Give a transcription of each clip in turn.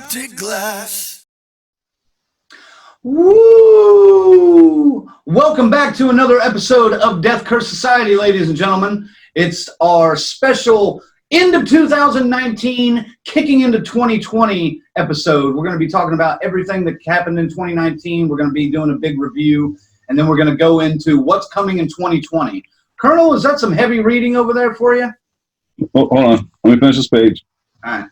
Empty glass. Woo! Welcome back to another episode of Death Curse Society, ladies and gentlemen. It's our special end of 2019, kicking into 2020 episode. We're going to be talking about everything that happened in 2019. We're going to be doing a big review, and then we're going to go into what's coming in 2020. Colonel, is that some heavy reading over there for you? Hold on. Let me finish this page. All right.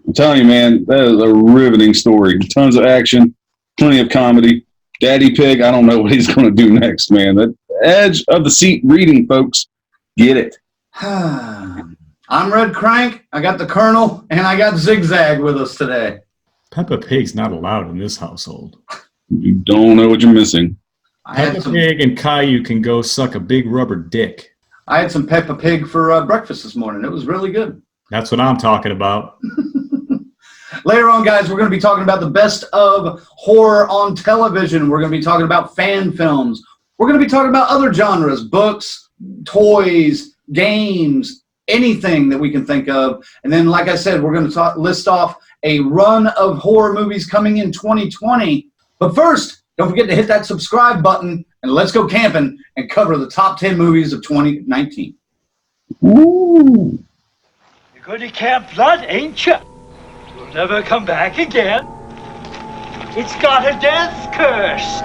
I'm telling you, man, that is a riveting story. Tons of action, plenty of comedy. Daddy Pig, I don't know what he's going to do next, man. The edge of the seat reading, folks. Get it. I'm Redcranke. I got the Colonel, and I got Zig Zag with us today. Peppa Pig's not allowed in this household. You don't know what you're missing. Peppa Pig and Caillou can go suck a big rubber dick. I had some Peppa Pig for breakfast this morning. It was really good. That's what I'm talking about. Later on, guys, we're going to be talking about the best of horror on television. We're going to be talking about fan films. We're going to be talking about other genres, books, toys, games, anything that we can think of. And then, like I said, we're going to list off a run of horror movies coming in 2020. But first, don't forget to hit that subscribe button, and let's go camping and cover the top 10 movies of 2019. Ooh. You're going to Camp Blood, ain't you? You'll never come back again. It's got a death curse.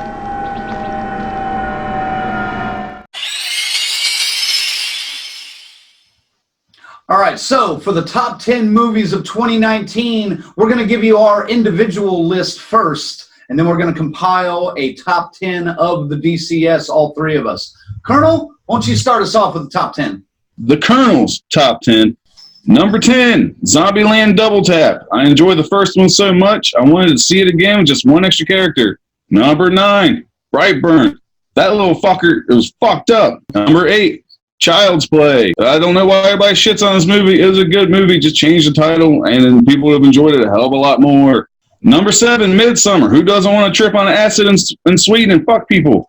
All right, so for the top 10 movies of 2019, we're going to give you our individual list first, and then we're going to compile a top 10 of the DCS, all three of us. Colonel, why don't you start us off with the top 10? The Colonel's top 10. Number 10, Zombieland Double Tap. I enjoyed the first one so much, I wanted to see it again with just one extra character. Number 9, Brightburn. That little fucker, it was fucked up. Number 8, Child's Play. I don't know why everybody shits on this movie. It was a good movie. Just change the title, and then people would have enjoyed it a hell of a lot more. Number 7, Midsommar. Who doesn't want to trip on acid in Sweden and fuck people?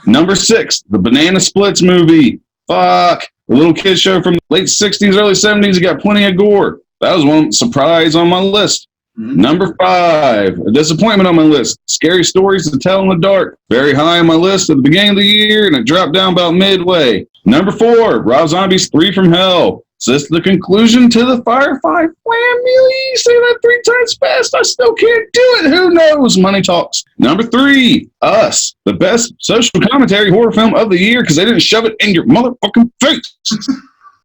Number 6, the Banana Splits movie. Fuck. The little kid show from the late 60s, early 70s. It got plenty of gore. That was one surprise on my list. Mm-hmm. Number 5, a disappointment on my list. Scary Stories to Tell in the Dark. Very high on my list at the beginning of the year, and it dropped down about midway. Number 4, Rob Zombie's 3 from Hell. Is this the conclusion to the Firefly family? Say that 3 times fast. I still can't do it. Who knows? Money talks. Number 3, Us. The best social commentary horror film of the year because they didn't shove it in your motherfucking face.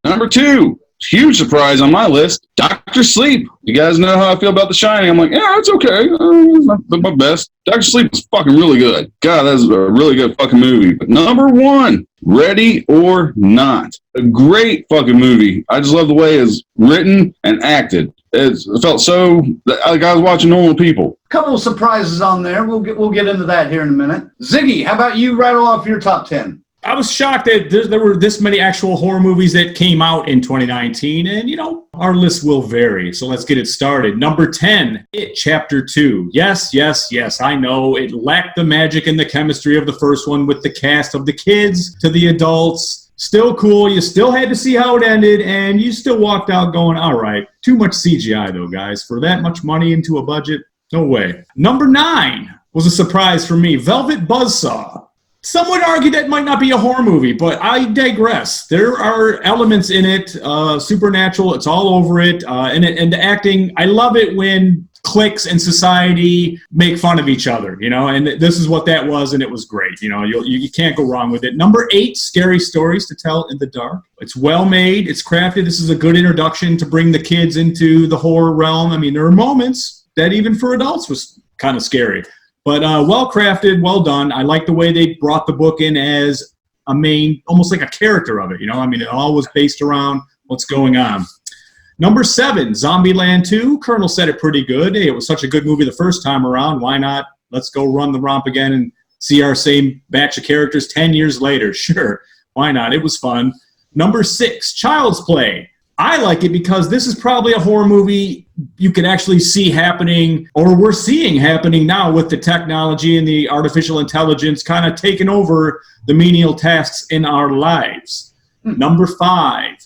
Number 2, huge surprise on my list, Dr. Sleep. You guys know how I feel about The Shining. I'm like, yeah, it's okay. It's not my best. Dr. Sleep was fucking really good. God, that's a really good fucking movie. But number 1, Ready or Not. A great fucking movie. I just love the way it's written and acted. It felt so like I was watching normal people. Couple of surprises on there. We'll get into that here in a minute. Ziggy, how about you rattle off your top 10? I was shocked that there were this many actual horror movies that came out in 2019, and, you know, our list will vary, so let's get it started. Number 10, It Chapter 2. Yes, I know it lacked the magic and the chemistry of the first one with the cast of the kids to the adults. Still cool, you still had to see how it ended, and you still walked out going, all right, too much CGI, though, guys. For that much money into a budget, no way. Number 9 was a surprise for me, Velvet Buzzsaw. Some would argue that might not be a horror movie, but I digress. There are elements in it, supernatural, it's all over it, and the acting, I love it when cliques and society make fun of each other, you know, and this is what that was, and it was great, you know, you can't go wrong with it. Number 8, Scary Stories to Tell in the Dark. It's well made, it's crafted, this is a good introduction to bring the kids into the horror realm. I mean, there are moments that even for adults was kind of scary. But well crafted, well done. I like the way they brought the book in as a main, almost like a character of it. You know, I mean, it all was based around what's going on. Number 7, Zombieland 2. Colonel said it pretty good. Hey, it was such a good movie the first time around. Why not? Let's go run the romp again and see our same batch of characters 10 years later. Sure, why not? It was fun. Number 6, Child's Play. I like it because this is probably a horror movie you can actually see happening, or we're seeing happening now with the technology and the artificial intelligence kind of taking over the menial tasks in our lives. Number 5,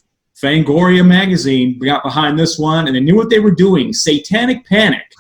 Fangoria magazine got behind this one, and they knew what they were doing. Satanic Panic.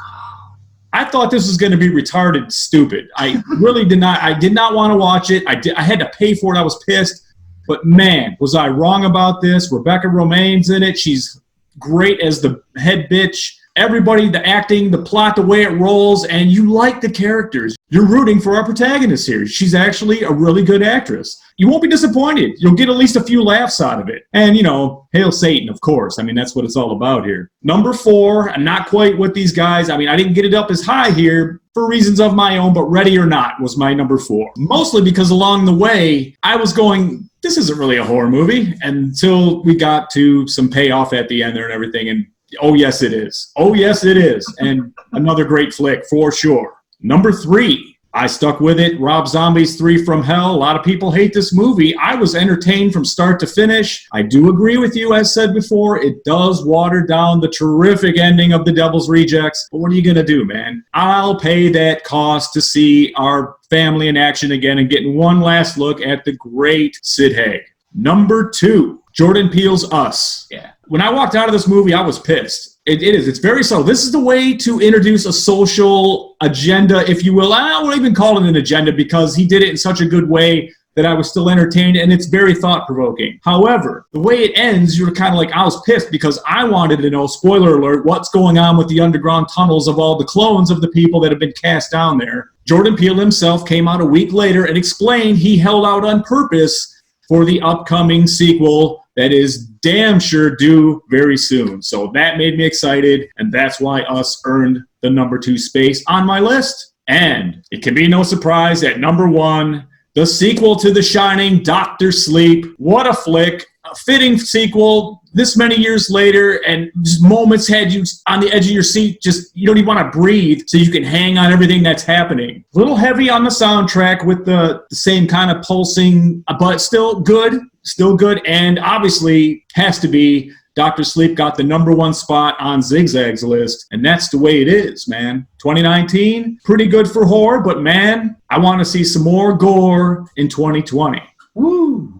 I thought this was going to be retarded stupid. I really did not. I did not want to watch it. I had to pay for it. I was pissed. But man, was I wrong about this. Rebecca Romaine's in it. She's great as the head bitch. Everybody, the acting, the plot, the way it rolls, and you like the characters. You're rooting for our protagonist here. She's actually a really good actress. You won't be disappointed. You'll get at least a few laughs out of it. And, you know, hail Satan, of course. I mean, that's what it's all about here. Number 4, I'm not quite with these guys. I mean, I didn't get it up as high here for reasons of my own, but Ready or Not was my number 4. Mostly because along the way, I was going, this isn't really a horror movie, until we got to some payoff at the end there and everything, and oh, yes, it is. Oh, yes, it is. And another great flick for sure. Number 3, I stuck with it. Rob Zombie's 3 from Hell. A lot of people hate this movie. I was entertained from start to finish. I do agree with you, as said before. It does water down the terrific ending of The Devil's Rejects. But what are you going to do, man? I'll pay that cost to see our family in action again and getting one last look at the great Sid Haig. Number 2, Jordan Peele's Us. Yeah. When I walked out of this movie, I was pissed. It is. It's very subtle. This is the way to introduce a social agenda, if you will. I won't even call it an agenda because he did it in such a good way that I was still entertained, and it's very thought-provoking. However, the way it ends, you're kind of like, I was pissed because I wanted to know, spoiler alert, what's going on with the underground tunnels of all the clones of the people that have been cast down there. Jordan Peele himself came out a week later and explained he held out on purpose for the upcoming sequel that is damn sure due very soon. So that made me excited, and that's why Us earned the number 2 space on my list. And it can be no surprise at number 1, the sequel to The Shining, Dr. Sleep. What a flick. A fitting sequel this many years later, and just moments had you on the edge of your seat. Just, you don't even want to breathe so you can hang on everything that's happening. A little heavy on the soundtrack with the same kind of pulsing, but still good. Still good, and obviously has to be Dr. Sleep got the number 1 spot on Zig Zag's list, and that's the way it is, man. 2019, pretty good for horror, but man, I want to see some more gore in 2020. Woo!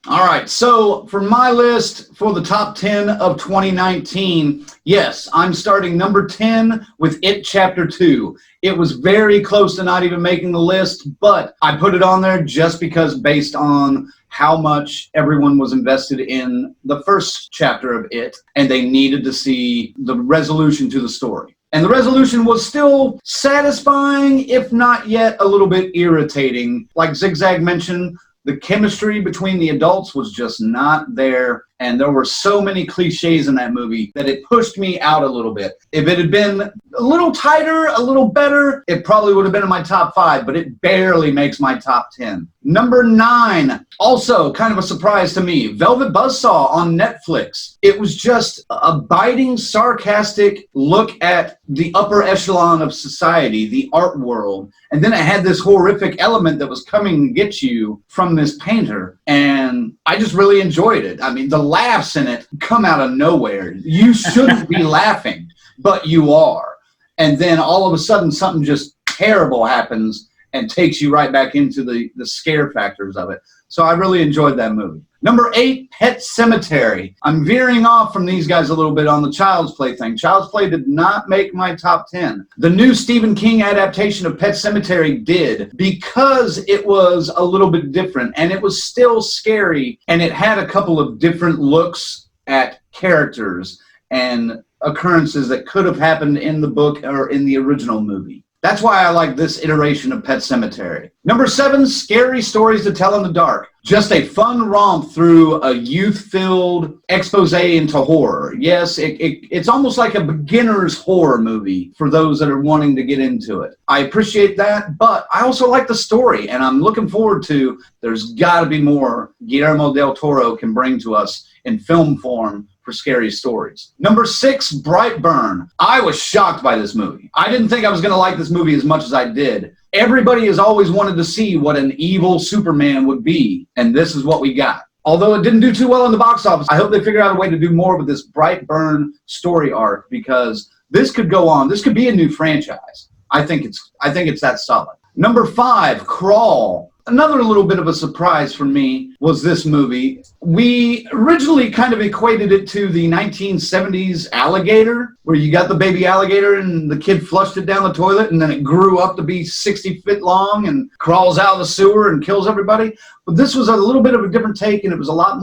All right, so for my list for the top 10 of 2019, yes, I'm starting number 10 with It Chapter 2. It was very close to not even making the list, but I put it on there just because based on how much everyone was invested in the first chapter of It, and they needed to see the resolution to the story. And the resolution was still satisfying, if not yet a little bit irritating. Like Zig Zag mentioned, the chemistry between the adults was just not there, and there were so many cliches in that movie that it pushed me out a little bit. If it had been a little tighter, a little better, it probably would have been in my top 5, but it barely makes my top 10. Number 9, also kind of a surprise to me, Velvet Buzzsaw on Netflix. It was just a biting, sarcastic look at the upper echelon of society, the art world. And then it had this horrific element that was coming to get you from this painter. And I just really enjoyed it. I mean, the laughs in it come out of nowhere. You shouldn't be laughing, but you are. And then all of a sudden, something just terrible happens and takes you right back into the scare factors of it. So I really enjoyed that movie. Number 8, Pet Sematary. I'm veering off from these guys a little bit on the Child's Play thing. Child's Play did not make my top 10. The new Stephen King adaptation of Pet Sematary did, because it was a little bit different, and it was still scary, and it had a couple of different looks at characters and occurrences that could have happened in the book or in the original movie. That's why I like this iteration of Pet Sematary. Number 7, Scary Stories to Tell in the Dark. Just a fun romp through a youth-filled expose into horror. Yes, it's almost like a beginner's horror movie for those that are wanting to get into it. I appreciate that, but I also like the story, and I'm looking forward to, there's got to be more Guillermo del Toro can bring to us in film form for scary stories. Number 6, Brightburn. I was shocked by this movie. I didn't think I was going to like this movie as much as I did. Everybody has always wanted to see what an evil Superman would be, and this is what we got. Although it didn't do too well in the box office, I hope they figure out a way to do more with this Brightburn story arc, because this could go on. This could be a new franchise. I think it's that solid. Number 5, Crawl. Another little bit of a surprise for me was this movie. We originally kind of equated it to the 1970s Alligator, where you got the baby alligator and the kid flushed it down the toilet and then it grew up to be 60 feet long and crawls out of the sewer and kills everybody. But this was a little bit of a different take, and it was a lot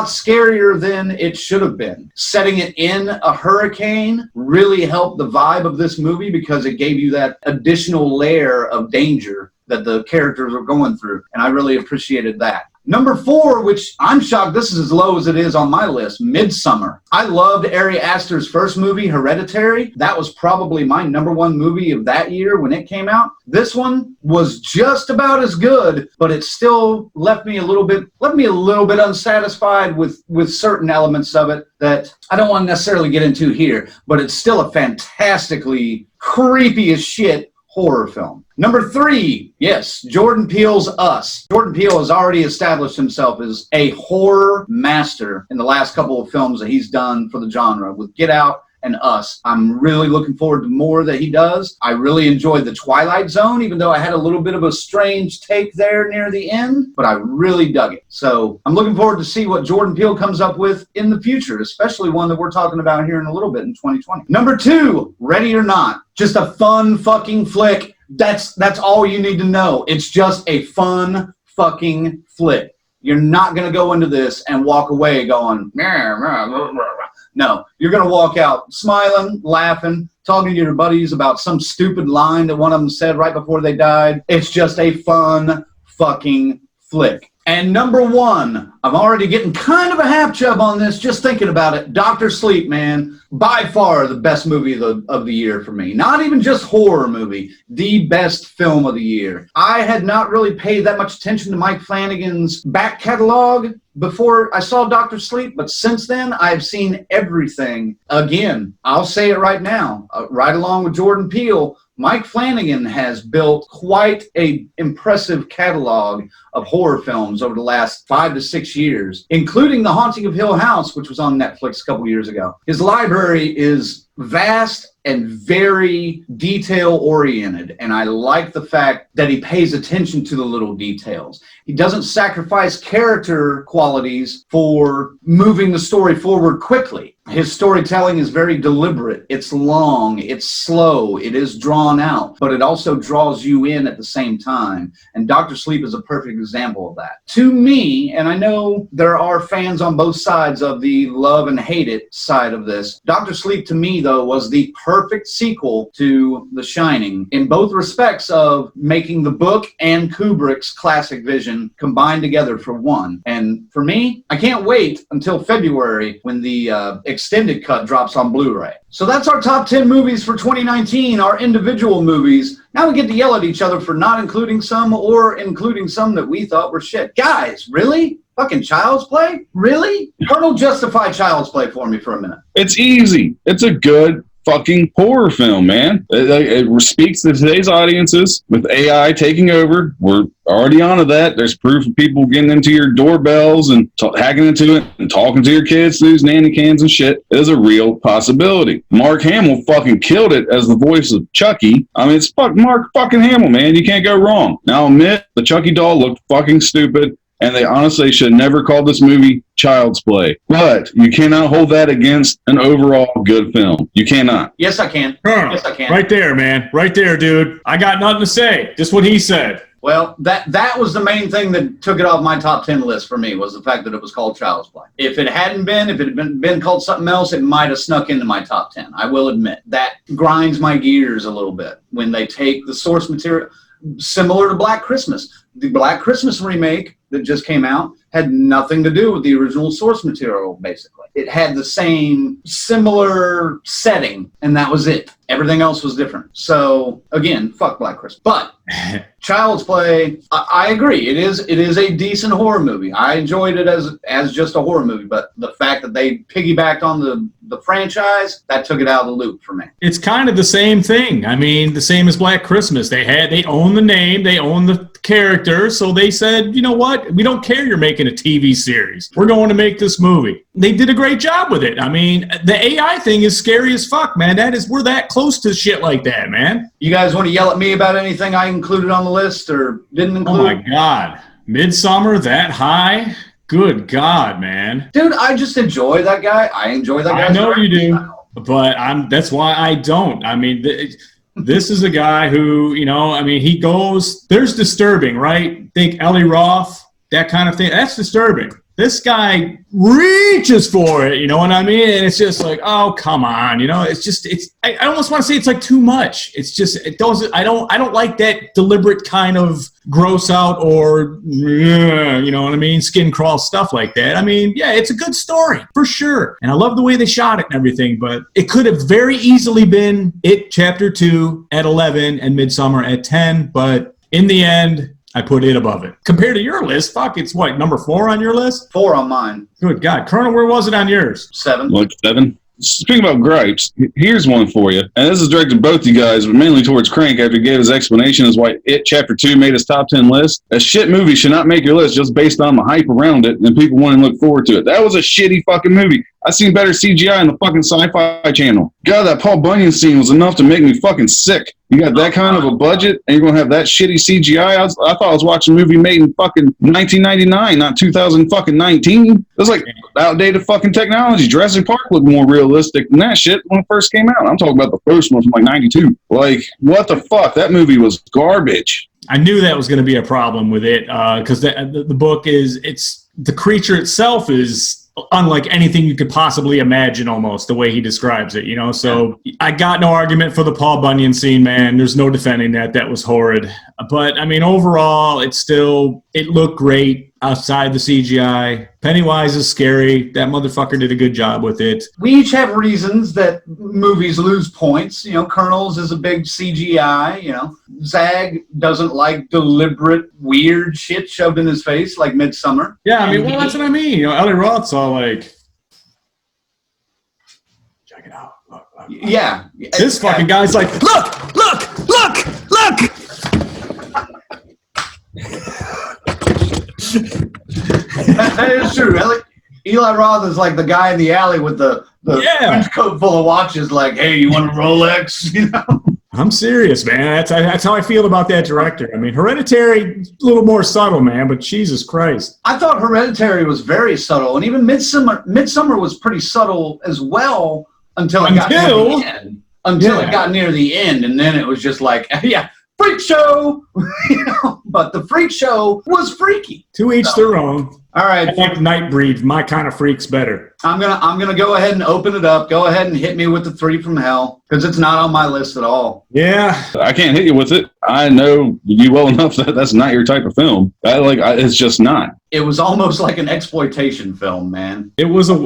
scarier than it should have been. Setting it in a hurricane really helped the vibe of this movie because it gave you that additional layer of danger that the characters were going through, and I really appreciated that. Number 4, which I'm shocked this is as low as it is on my list, Midsommar. I loved Ari Aster's first movie, Hereditary. That was probably my number 1 movie of that year when it came out. This one was just about as good, but it still left me a little bit unsatisfied with certain elements of it that I don't want to necessarily get into here, but it's still a fantastically creepy as shit horror film. Number 3, yes, Jordan Peele's Us. Jordan Peele has already established himself as a horror master in the last couple of films that he's done for the genre with Get Out and Us. I'm really looking forward to more that he does. I really enjoyed The Twilight Zone, even though I had a little bit of a strange take there near the end, but I really dug it. So I'm looking forward to see what Jordan Peele comes up with in the future, especially one that we're talking about here in a little bit in 2020. Number 2, Ready or Not. Just a fun fucking flick. That's all you need to know. It's just a fun fucking flick. You're not going to go into this and walk away going, no, you're going to walk out smiling, laughing, talking to your buddies about some stupid line that one of them said right before they died. It's just a fun fucking flick. And number 1, I'm already getting kind of a half chub on this just thinking about it. Dr. Sleep, man. By far the best movie of the year for me. Not even just horror movie. The best film of the year. I had not really paid that much attention to Mike Flanagan's back catalog before I saw Dr. Sleep, but since then I've seen everything. Again, I'll say it right now, right along with Jordan Peele, Mike Flanagan has built quite an impressive catalog of horror films over the last 5 to 6 years, including The Haunting of Hill House, which was on Netflix a couple years ago. His library is vast and very detail-oriented, and I like the fact that he pays attention to the little details. He doesn't sacrifice character qualities for moving the story forward quickly. His storytelling is very deliberate. It's long, it's slow, it is drawn out, but it also draws you in at the same time. And Dr. Sleep is a perfect example of that. To me, and I know there are fans on both sides of the love and hate it side of this, Dr. Sleep to me, though, was the perfect sequel to The Shining in both respects of making the book and Kubrick's classic vision combined together for one. And for me, I can't wait until February when the extended cut drops on Blu-ray. So that's our top 10 movies for 2019, our individual movies. Now we get to yell at each other for not including some or including some that we thought were shit. Guys, really? Fucking Child's Play? Really? Colonel, justify Child's Play for me for a minute. It's easy. It's a good fucking horror film, man. It speaks to today's audiences with AI taking over. We're already onto that. There's proof of people getting into your doorbells and hacking into it and talking to your kids through nanny cans and shit. It is a real possibility. Mark Hamill fucking killed it as the voice of Chucky. I mean, it's Mark fucking Hamill, man. You can't go wrong. Now, I'll admit, the Chucky doll looked fucking stupid, and they honestly should never call this movie Child's Play. But you cannot hold that against an overall good film. You cannot. Yes, I can. Yes, I can. Right there, man. Right there, dude. I got nothing to say. Just what he said. Well, that was the main thing that took it off my top 10 list for me, was the fact that it was called Child's Play. If it hadn't been, if it had been called something else, it might have snuck into my top 10. I will admit. That grinds my gears a little bit when they take the source material, similar to Black Christmas. The Black Christmas remake that just came out had nothing to do with the original source material, basically. It had the same similar setting, and that was it. Everything else was different. So, again, fuck Black Christmas. But Child's Play, I agree. It is a decent horror movie. I enjoyed it as just a horror movie, but the fact that they piggybacked on the franchise, that took it out of the loop for me. It's kind of the same thing. I mean, the same as Black Christmas. They own the name, they own the character, so they said, you know what? We don't care you're making a TV series. We're going to make this movie. They did a great job with it. I mean, the AI thing is scary as fuck, man. We're that close to shit like that, man. You guys want to yell at me about anything I included on the list or didn't include? Oh my God. Midsummer that high? Good God, man. Dude, I just enjoy that guy. I enjoy that guy. I know you do, but that's why I don't. I mean, this is a guy who, he goes, there's disturbing, right? Think Eli Roth, that kind of thing. That's disturbing. This guy reaches for it, you know what I mean? And it's just like, oh, come on, I almost want to say it's like too much. It's just, I don't like that deliberate kind of gross out or, you know what I mean? Skin crawl stuff like that. I mean, yeah, it's a good story for sure. And I love the way they shot it and everything, but it could have very easily been It Chapter 2 at 11 and Midsummer at 10. But in the end, I put it above it. Compared to your list, fuck, it's what, number 4 on your list? 4 on mine. Good God. Colonel, where was it on yours? 7. Like 7? Speaking about gripes, here's one for you. And this is directed to both you guys, but mainly towards Crank after he gave his explanation as why It Chapter 2 made his top 10 list. A shit movie should not make your list just based on the hype around it and people wanting to look forward to it. That was a shitty fucking movie. I seen better CGI on the fucking Sci-Fi Channel. God, that Paul Bunyan scene was enough to make me fucking sick. You got that kind of a budget, and you're going to have that shitty CGI? I thought I was watching a movie made in fucking 1999, not 2019. It was like outdated fucking technology. Jurassic Park looked more realistic than that shit when it first came out. I'm talking about the first one from like 92. Like, what the fuck? That movie was garbage. I knew that was going to be a problem with it because the book it's the creature itself is unlike anything you could possibly imagine, almost the way he describes it, so I got no argument for the Paul Bunyan scene, man. There's no defending that was horrid, but I mean overall it looked great outside the CGI. Pennywise is scary. That motherfucker did a good job with it. We each have reasons that movies lose points. Colonel's is a big CGI. Zag doesn't like deliberate weird shit shoved in his face like Midsummer. Yeah, I mean, well, that's what I mean. Eli Roth's all like, check it out. Look. Yeah. This fucking guy's like, look. That is true. Eli Roth is like the guy in the alley with the trench coat full of watches. Like, hey, you want a Rolex? I'm serious, man. That's how I feel about that director. I mean, Hereditary, a little more subtle, man, but Jesus Christ. I thought Hereditary was very subtle, and even Midsummer was pretty subtle as well until it got near the end. It got near the end, and then it was just like, yeah, freak show. But the freak show was freaky. To each their own. All right. I like Nightbreed. My kind of freaks better. I'm gonna go ahead and open it up. Go ahead and hit me with the 3 from hell because it's not on my list at all. Yeah, I can't hit you with it. I know you well enough that that's not your type of film. It's just not. It was almost like an exploitation film, man. It was a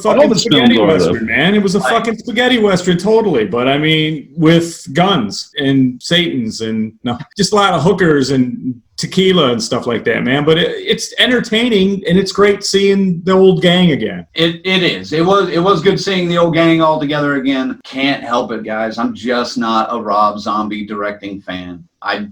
fucking spaghetti western, man. It was a fucking spaghetti western, totally. But I mean, with guns and Satans and just a lot of hookers and tequila and stuff like that, man. But it's entertaining and it's great seeing the old gang again. It is. It was good seeing the old gang all together again. Can't help it, guys. I'm just not a Rob Zombie directing fan. I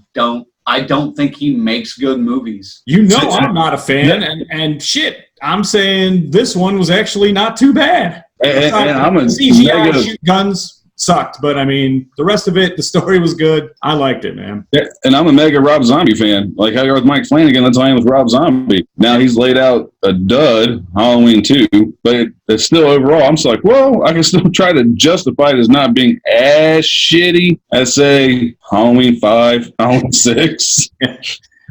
don't think he makes good movies. I'm not a fan, and shit, I'm saying this one was actually not too bad. And I'm a CGI shoot guns sucked, but I mean, the rest of it, the story was good. I liked it, man. Yeah, and I'm a mega Rob Zombie fan. Like how you're with Mike Flanagan, that's how I am with Rob Zombie. Now he's laid out a dud, Halloween 2, but it's still overall, I'm still like, well, I can still try to justify it as not being as shitty as, say, Halloween 5, Halloween 6.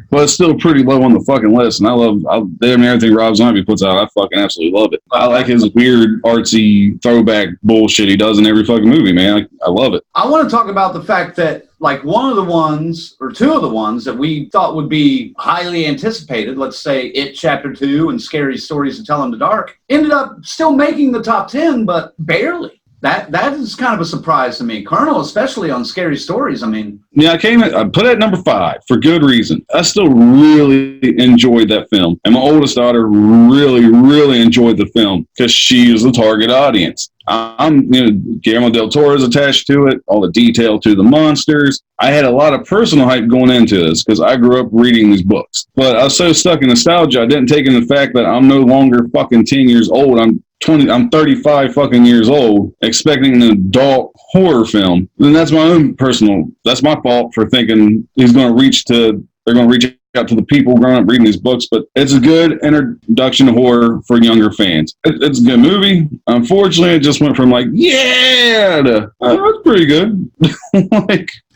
But it's still pretty low on the fucking list, and I love damn near everything Rob Zombie puts out. I fucking absolutely love it. I like his weird, artsy, throwback bullshit he does in every fucking movie, man. I love it. I want to talk about the fact that, like, one of the ones, or two of the ones that we thought would be highly anticipated, let's say It Chapter 2 and Scary Stories to Tell in the Dark, ended up still making the top 10, but barely. That is kind of a surprise to me. Colonel, especially on Scary Stories, I mean. Yeah, I put it at number 5 for good reason. I still really enjoyed that film. And my oldest daughter really, really enjoyed the film because she is the target audience. Guillermo del Toro is attached to it, all the detail to the monsters. I had a lot of personal hype going into this because I grew up reading these books. But I was so stuck in nostalgia, I didn't take in the fact that I'm no longer fucking 10 years old. I'm 35 fucking years old, expecting an adult horror film, then that's my fault for thinking they're going to reach out to the people growing up reading these books, but it's a good introduction to horror for younger fans. It's a good movie. Unfortunately, it just went from like, yeah, to, that's pretty good.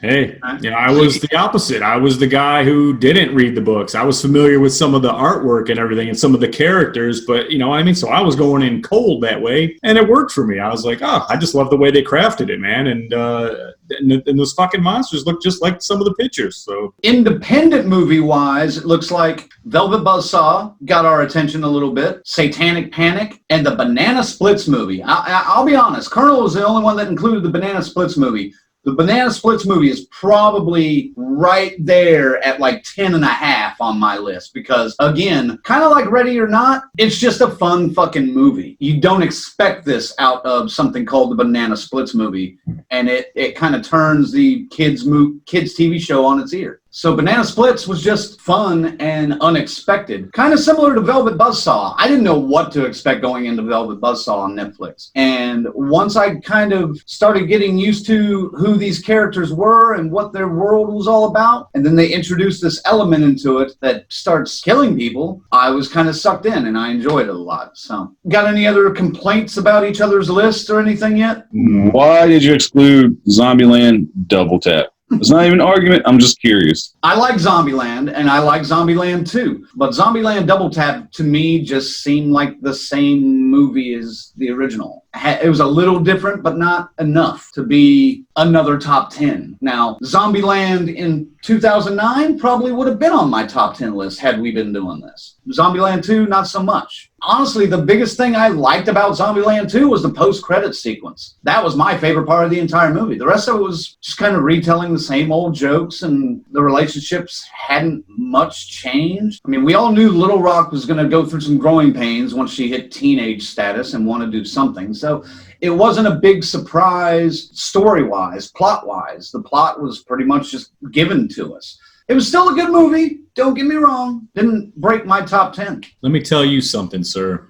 Hey, I was the opposite. I was the guy who didn't read the books. I was familiar with some of the artwork and everything and some of the characters, but you know what I mean? So I was going in cold that way, and it worked for me. I was like, oh, I just love the way they crafted it, man. And those fucking monsters look just like some of the pictures. So independent movie-wise, it looks like Velvet Buzzsaw got our attention a little bit, Satanic Panic, and the Banana Splits movie. I'll be honest, Colonel was the only one that included the Banana Splits movie. The Banana Splits movie is probably right there at like 10.5 on my list because, again, kind of like Ready or Not, it's just a fun fucking movie. You don't expect this out of something called the Banana Splits movie, and it kind of turns the kids TV show on its ear. So Banana Splits was just fun and unexpected. Kind of similar to Velvet Buzzsaw. I didn't know what to expect going into Velvet Buzzsaw on Netflix. And once I kind of started getting used to who these characters were and what their world was all about, and then they introduced this element into it that starts killing people, I was kind of sucked in and I enjoyed it a lot. So, got any other complaints about each other's list or anything yet? Why did you exclude Zombieland Double Tap? It's not even an argument. I'm just curious. I like Zombieland, and I like Zombieland 2. But Zombieland Double Tap, to me, just seemed like the same movie as the original. It was a little different, but not enough to be another top 10. Now, Zombieland in 2009 probably would have been on my top 10 list had we been doing this. Zombieland 2, not so much. Honestly, the biggest thing I liked about Zombieland 2 was the post-credits sequence. That was my favorite part of the entire movie. The rest of it was just kind of retelling the same old jokes, and the relationships hadn't much changed. I mean, we all knew Little Rock was going to go through some growing pains once she hit teenage status and want to do something. So it wasn't a big surprise story-wise, plot-wise. The plot was pretty much just given to us. It was still a good movie. Don't get me wrong. Didn't break my top 10. let me tell you something, sir.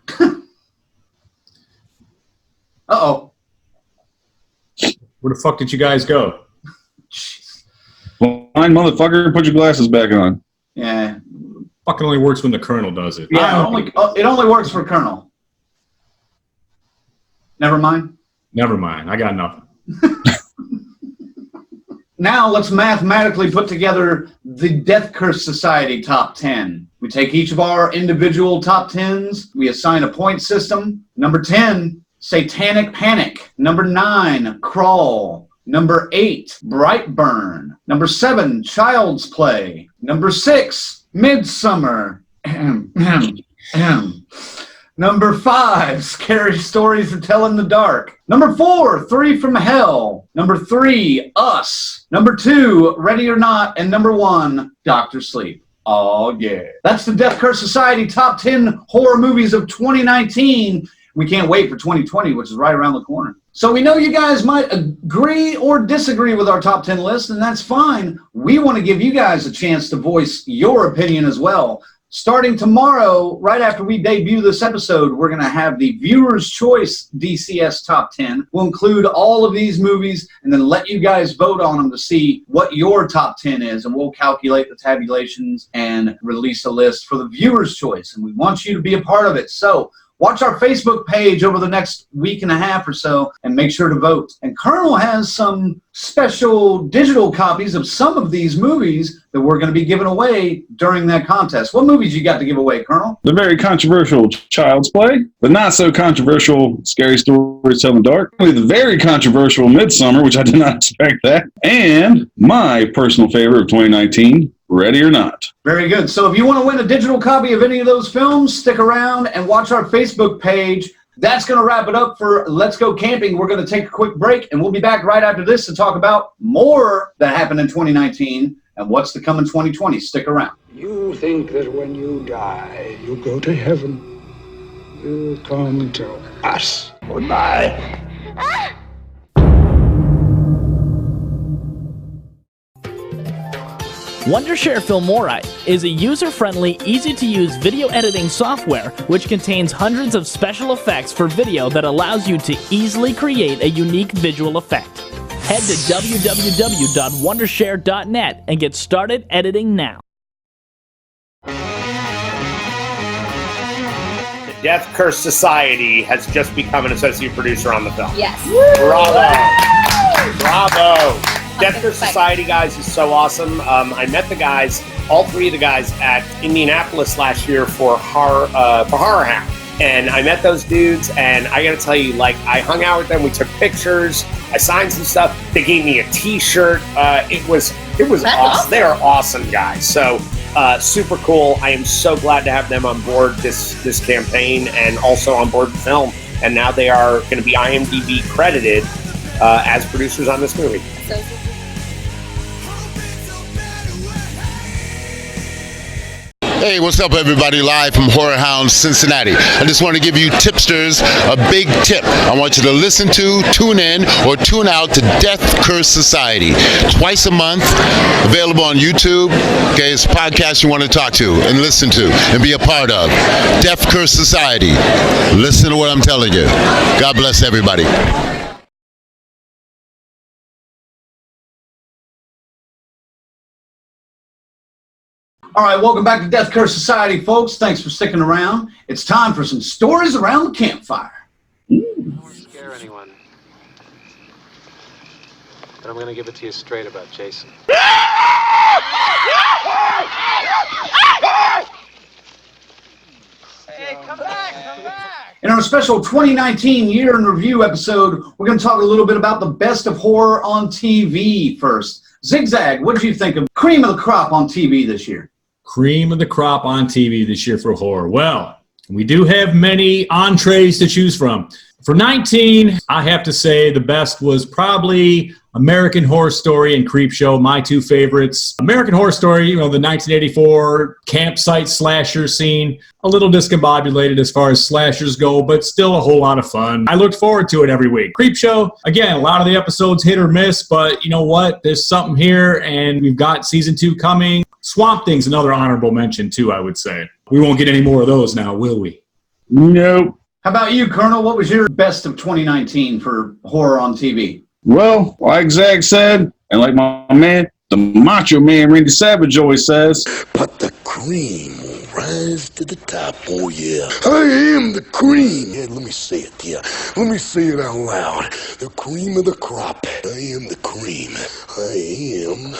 Uh-oh. Where the fuck did you guys go? Fine, motherfucker. Put your glasses back on. Yeah. Fucking only works when the Colonel does it. Yeah, it only works for Colonel. Never mind. Never mind. I got nothing. Now let's mathematically put together the Death Curse Society top 10. We take each of our individual top 10s. We assign a point system. Number 10, Satanic Panic. Number 9, Crawl. Number 8, Brightburn. Number 7, Child's Play. Number 6, Midsummer. Number 5, Scary Stories to Tell in the Dark. Number 4, 3 from Hell. Number 3, Us. Number 2, Ready or Not. And number 1, Dr. Sleep. Oh, yeah. That's the Death Curse Society top 10 horror movies of 2019. We can't wait for 2020, which is right around the corner. So we know you guys might agree or disagree with our top 10 list, and that's fine. We want to give you guys a chance to voice your opinion as well. Starting tomorrow, right after we debut this episode, we're going to have the Viewer's Choice DCS Top 10. We'll include all of these movies and then let you guys vote on them to see what your top 10 is. And we'll calculate the tabulations and release a list for the Viewer's Choice. And we want you to be a part of it. So watch our Facebook page over the next week and a half or so and make sure to vote. And Colonel has some special digital copies of some of these movies that we're going to be giving away during that contest. What movies you got to give away, Colonel? The very controversial Child's Play, the not so controversial Scary Stories to Tell in the Dark, the very controversial Midsummer, which I did not expect that, and my personal favorite of 2019, Ready or Not. Very good. So if you want to win a digital copy of any of those films, stick around and watch our Facebook page. That's going to wrap it up for Let's Go Camping. We're going to take a quick break, and we'll be back right after this to talk about more that happened in 2019 and what's to come in 2020. Stick around. You think that when you die, you go to heaven. You come to us. Goodbye. Wondershare Filmora is a user-friendly, easy-to-use video editing software which contains hundreds of special effects for video that allows you to easily create a unique visual effect. Head to www.wondershare.net and get started editing now. The Death Curse Society has just become an associate producer on the film. Yes. Bravo. Bravo. Death Curse Society, guys, is so awesome. I met the guys, all three of the guys, at Indianapolis last year for Horror Hound. And I met those dudes, and I gotta tell you, like, I hung out with them, we took pictures, I signed some stuff, they gave me a t-shirt. It was awesome. They are awesome guys. So super cool. I am so glad to have them on board this campaign and also on board the film. And now they are going to be IMDb credited as producers on this movie. Hey, what's up, everybody? Live from Horror Hound, Cincinnati. I just want to give you tipsters a big tip. I want you to listen to, tune in, or tune out to Death Curse Society. Twice a month, available on YouTube. Okay, it's a podcast you want to talk to and listen to and be a part of. Death Curse Society. Listen to what I'm telling you. God bless everybody. All right, welcome back to Death Curse Society, folks. Thanks for sticking around. It's time for some stories around the campfire. I don't want to scare anyone, but I'm going to give it to you straight about Jason. Hey, come back! In our special 2019 Year in Review episode, we're going to talk a little bit about the best of horror on TV first. Zig Zag, what did you think of cream of the crop on TV this year? Cream of the crop on TV this year for horror. Well, we do have many entrees to choose from. For 19, I have to say the best was probably American Horror Story and Creepshow, my two favorites. American Horror Story, you know, the 1984 campsite slasher scene, a little discombobulated as far as slashers go, but still a whole lot of fun. I looked forward to it every week. Creepshow, again, a lot of the episodes hit or miss, but you know what? There's something here, and we've got season 2 coming. Swamp Thing's another honorable mention, too, I would say. We won't get any more of those now, will we? Nope. How about you, Colonel? What was your best of 2019 for horror on TV? Well, like Zach said, and like my man, the Macho Man Randy Savage always says, But the cream will rise to the top, oh yeah. I am the cream. Yeah, let me say it, yeah. Let me say it out loud. The cream of the crop. I am the cream. I am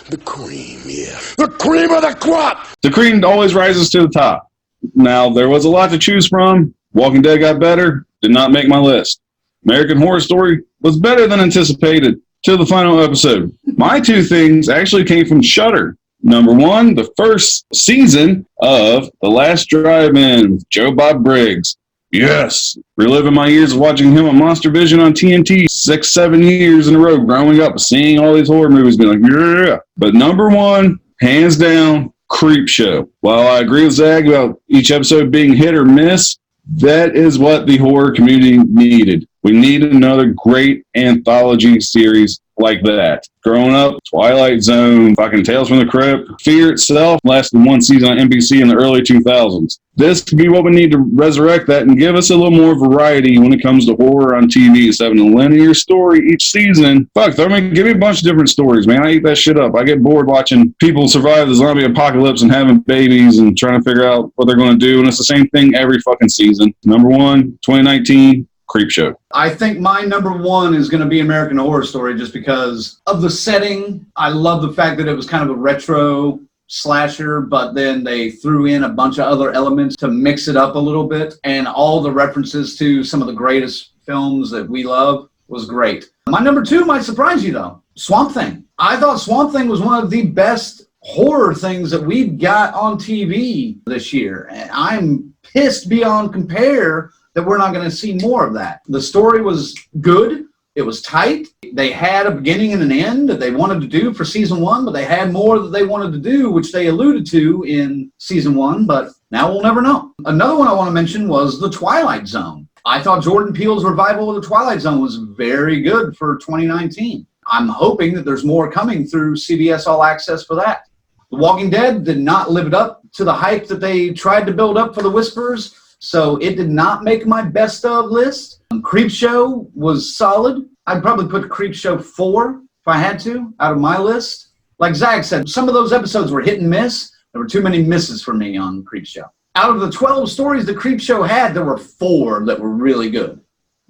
the cream, yeah. The cream of the crop! the cream always rises to the top. Now, there was a lot to choose from. Walking Dead got better, did not make my list. American Horror Story was better than anticipated till the final episode. My two things actually came from Shudder. Number one, the first season of The Last Drive-In with Joe Bob Briggs. Yes, reliving my years of watching him on Monster Vision on TNT 6-7 years in a row, growing up, seeing all these horror movies, being like, yeah. But number one, hands down, Creepshow. While I agree with Zag about each episode being hit or miss, that is what the horror community needed. We need another great anthology series like that. Growing up, Twilight Zone, fucking Tales from the Crypt, Fear itself lasted one season on NBC in the early 2000s. This could be what we need to resurrect that and give us a little more variety when it comes to horror on TV instead of a linear story each season. Fuck, give me a bunch of different stories, man. I eat that shit up. I get bored watching people survive the zombie apocalypse and having babies and trying to figure out what they're going to do, and it's the same thing every fucking season. Number one, 2019, Creepshow. I think my number one is going to be American Horror Story just because of the setting. I love the fact that it was kind of a retro slasher, but then they threw in a bunch of other elements to mix it up a little bit. And all the references to some of the greatest films that we love was great. My number two might surprise you, though. Swamp Thing. I thought Swamp Thing was one of the best horror things that we've got on TV this year. And I'm pissed beyond compare that we're not going to see more of that. The story was good. It was tight. They had a beginning and an end that they wanted to do for season one, but they had more that they wanted to do, which they alluded to in season one, but now we'll never know. Another one I want to mention was The Twilight Zone. I thought Jordan Peele's revival of The Twilight Zone was very good for 2019. I'm hoping that there's more coming through CBS All Access for that. The Walking Dead did not live it up to the hype that they tried to build up for The Whisperers, so it did not make my best of list. Creepshow was solid. I'd probably put Creepshow 4 if I had to, out of my list. Like Zag said, some of those episodes were hit and miss. There were too many misses for me on Creepshow. Out of the 12 stories the Creepshow had, there were 4 that were really good.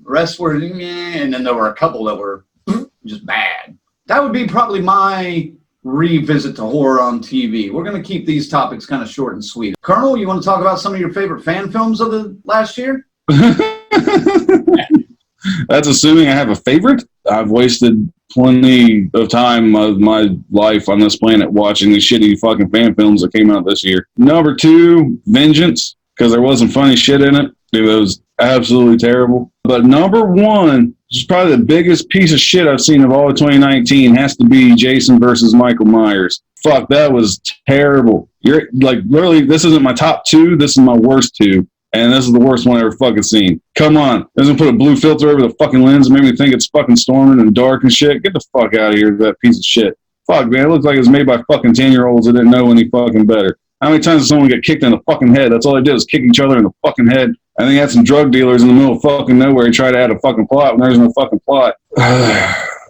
The rest were meh, and then there were a couple that were just bad. That would be probably my revisit to horror on TV. We're going to keep these topics kind of short and sweet. Colonel, you want to talk about some of your favorite fan films of the last year? That's assuming I have a favorite. I've wasted plenty of time of my life on this planet watching the shitty fucking fan films that came out this year. Number 2, Vengeance, because there wasn't funny shit in it. It was absolutely terrible. But number 1, which is probably the biggest piece of shit I've seen of all of 2019, has to be Jason versus Michael Myers. Fuck, that was terrible. You're like, literally, this isn't my top 2. This is my worst 2. And this is the worst one I've ever fucking seen. Come on. Doesn't put a blue filter over the fucking lens and make me think it's fucking storming and dark and shit. Get the fuck out of here, that piece of shit. Fuck, man. It looks like it was made by fucking 10-year-olds that didn't know any fucking better. How many times does someone get kicked in the fucking head? That's all they did was kick each other in the fucking head. I think had some drug dealers in the middle of fucking nowhere who tried to add a fucking plot when there's no fucking plot.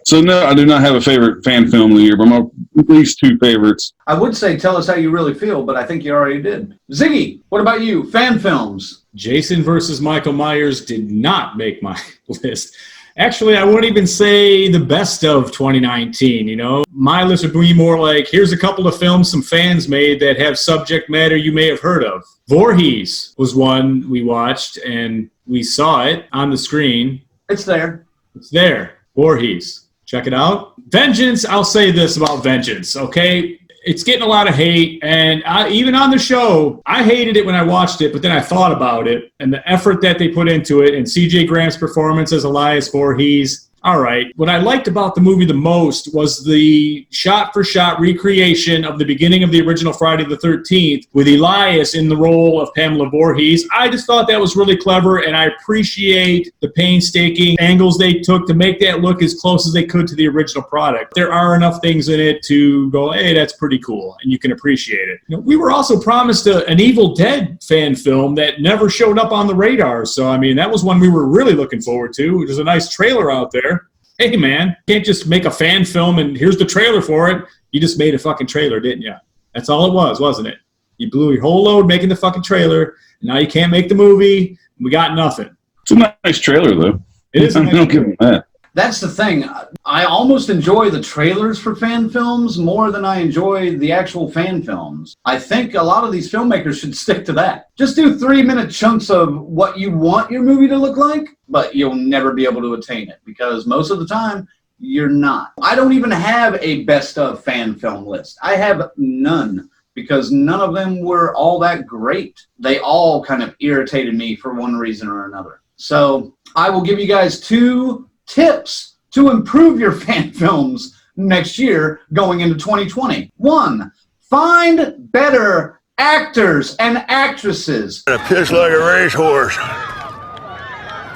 So no, I do not have a favorite fan film of the year, but at least 2 favorites. I would say tell us how you really feel, but I think you already did. Ziggy, what about you? Fan films? Jason versus Michael Myers did not make my list. Actually, I wouldn't even say the best of 2019, you know? My list would be more like, here's a couple of films some fans made that have subject matter you may have heard of. Voorhees was one we watched, and we saw it on the screen. It's there. It's there. Voorhees. Check it out. Vengeance, I'll say this about Vengeance, okay? It's getting a lot of hate, and even on the show, I hated it when I watched it, but then I thought about it, and the effort that they put into it, and C.J. Graham's performance as Elias Voorhees, all right. What I liked about the movie the most was the shot-for-shot recreation of the beginning of the original Friday the 13th with Elias in the role of Pamela Voorhees. I just thought that was really clever, and I appreciate the painstaking angles they took to make that look as close as they could to the original product. There are enough things in it to go, hey, that's pretty cool, and you can appreciate it. You know, we were also promised an Evil Dead fan film that never showed up on the radar, so, I mean, that was one we were really looking forward to. There's a nice trailer out there. Hey, man, you can't just make a fan film and here's the trailer for it. You just made a fucking trailer, didn't you? That's all it was, wasn't it? You blew your whole load making the fucking trailer, and now you can't make the movie. We got nothing. It's a nice trailer, though. It is. I don't give them that. That's the thing. I almost enjoy the trailers for fan films more than I enjoy the actual fan films. I think a lot of these filmmakers should stick to that. Just do 3-minute chunks of what you want your movie to look like, but you'll never be able to attain it because most of the time you're not. I don't even have a best of fan film list. I have none because none of them were all that great. They all kind of irritated me for one reason or another. So I will give you guys 2 tips to improve your fan films next year going into 2020. 1, find better actors and actresses. I piss like a racehorse.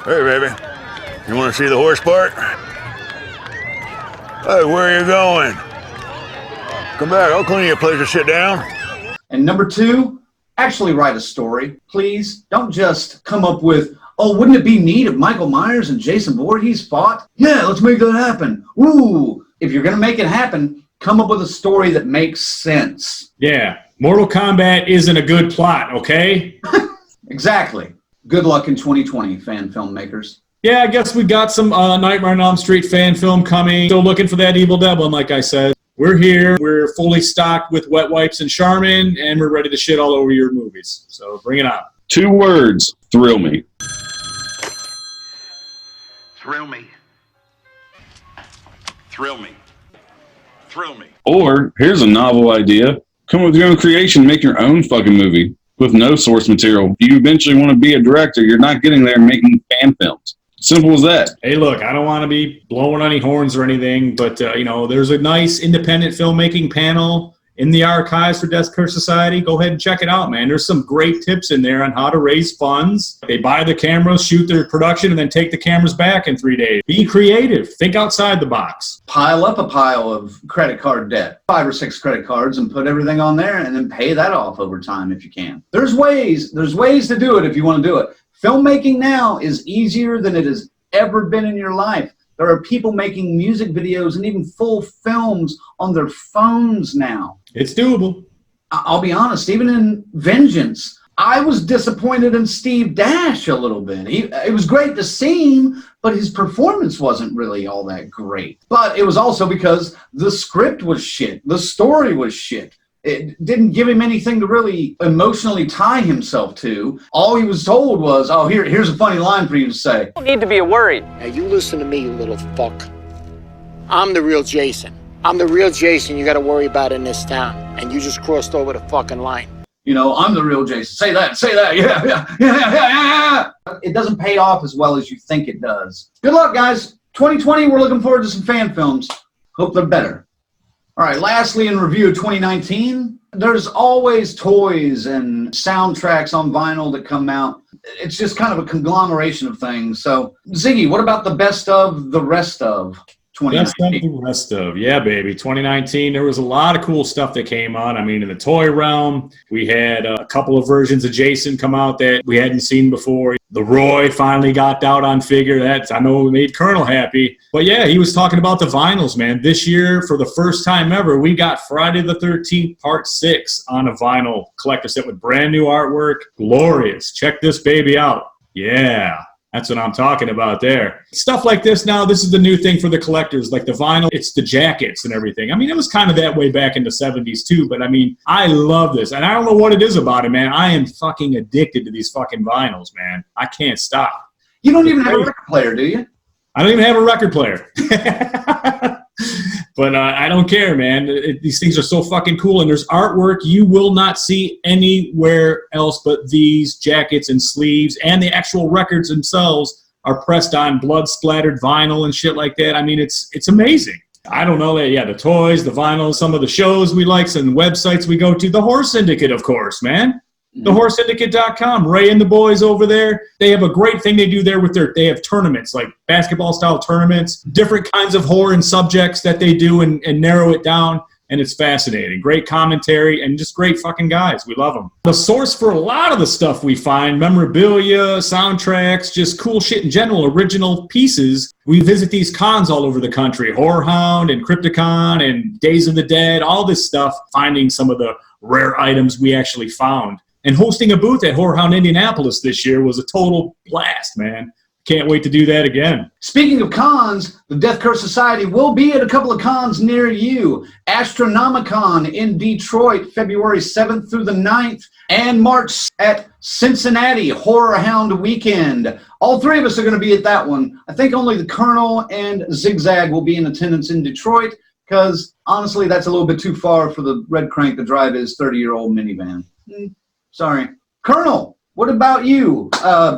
Hey, baby, you want to see the horse part? Hey, where are you going? Come back, I'll clean you a place to sit down. And number 2, actually write a story, please. Don't just come up with, oh, wouldn't it be neat if Michael Myers and Jason Voorhees fought? Yeah, let's make that happen. Ooh, if you're going to make it happen, come up with a story that makes sense. Yeah, Mortal Kombat isn't a good plot, okay? Exactly. Good luck in 2020, fan filmmakers. Yeah, I guess we got some Nightmare on Elm Street fan film coming. Still looking for that Evil Dead one, like I said. We're here. We're fully stocked with wet wipes and Charmin, and we're ready to shit all over your movies. So bring it on. 2 words, thrill me. Thrill me. Thrill me. Thrill me. Or, here's a novel idea. Come up with your own creation, make your own fucking movie with no source material. If you eventually want to be a director, you're not getting there making fan films. Simple as that. Hey, look, I don't want to be blowing any horns or anything, but, you know, there's a nice independent filmmaking panel in the archives for Death Curse Society. Go ahead and check it out, man. There's some great tips in there on how to raise funds. They buy the cameras, shoot their production, and then take the cameras back in 3 days. Be creative. Think outside the box. Pile up a pile of credit card debt, 5 or 6 credit cards, and put everything on there, and then pay that off over time if you can. There's ways to do it if you want to do it. Filmmaking now is easier than it has ever been in your life. There are people making music videos and even full films on their phones now. It's doable. I'll be honest, even in Vengeance, I was disappointed in Steve Dash a little bit. It was great to see him, but his performance wasn't really all that great. But it was also because the script was shit. The story was shit. It didn't give him anything to really emotionally tie himself to. All he was told was, oh, here's a funny line for you to say. You don't need to be worried. Now you listen to me, you little fuck. I'm the real Jason. I'm the real Jason you got to worry about in this town. And you just crossed over the fucking line. You know, I'm the real Jason. Say that, yeah. It doesn't pay off as well as you think it does. Good luck, guys. 2020, we're looking forward to some fan films. Hope they're better. All right, lastly, in review of 2019, there's always toys and soundtracks on vinyl that come out. It's just kind of a conglomeration of things. So, Ziggy, what about the best of the rest of 2019? Best of the rest of, yeah, baby. 2019, there was a lot of cool stuff that came out. I mean, in the toy realm, we had a couple of versions of Jason come out that we hadn't seen before. The Roy finally got out on figure. I know it made Colonel happy. But yeah, he was talking about the vinyls, man. This year, for the first time ever, we got Friday the 13th Part 6 on a vinyl collector set with brand new artwork. Glorious. Check this baby out. Yeah. That's what I'm talking about there. Stuff like this now, this is the new thing for the collectors. Like the vinyl, it's the jackets and everything. I mean, it was kind of that way back in the 70s too, but I mean, I love this. And I don't know what it is about it, man. I am fucking addicted to these fucking vinyls, man. I can't stop. You don't even have a record player, do you? I don't even have a record player. But I don't care, man. These things are so fucking cool, and there's artwork you will not see anywhere else but these jackets and sleeves, and the actual records themselves are pressed on blood-splattered vinyl and shit like that. I mean, it's amazing. I don't know that, yeah, the toys, the vinyl, some of the shows we like, some websites we go to. The Horse Syndicate, of course, man. TheHorseSyndicate.com. Ray and the boys over there, they have a great thing they do there with they have tournaments, like basketball-style tournaments, different kinds of horror and subjects that they do and narrow it down, and it's fascinating. Great commentary and just great fucking guys. We love them. The source for a lot of the stuff we find, memorabilia, soundtracks, just cool shit in general, original pieces. We visit these cons all over the country, Horror Hound and Crypticon and Days of the Dead, all this stuff, finding some of the rare items we actually found. And hosting a booth at Horror Hound Indianapolis this year was a total blast, man. Can't wait to do that again. Speaking of cons, the Death Curse Society will be at a couple of cons near you. Astronomicon in Detroit, February 7th through the 9th, and March at Cincinnati, Horror Hound Weekend. All three of us are going to be at that one. I think only the Colonel and Zig Zag will be in attendance in Detroit, because honestly, that's a little bit too far for the Redcranke to drive his 30-year-old minivan. Sorry. Colonel, what about you?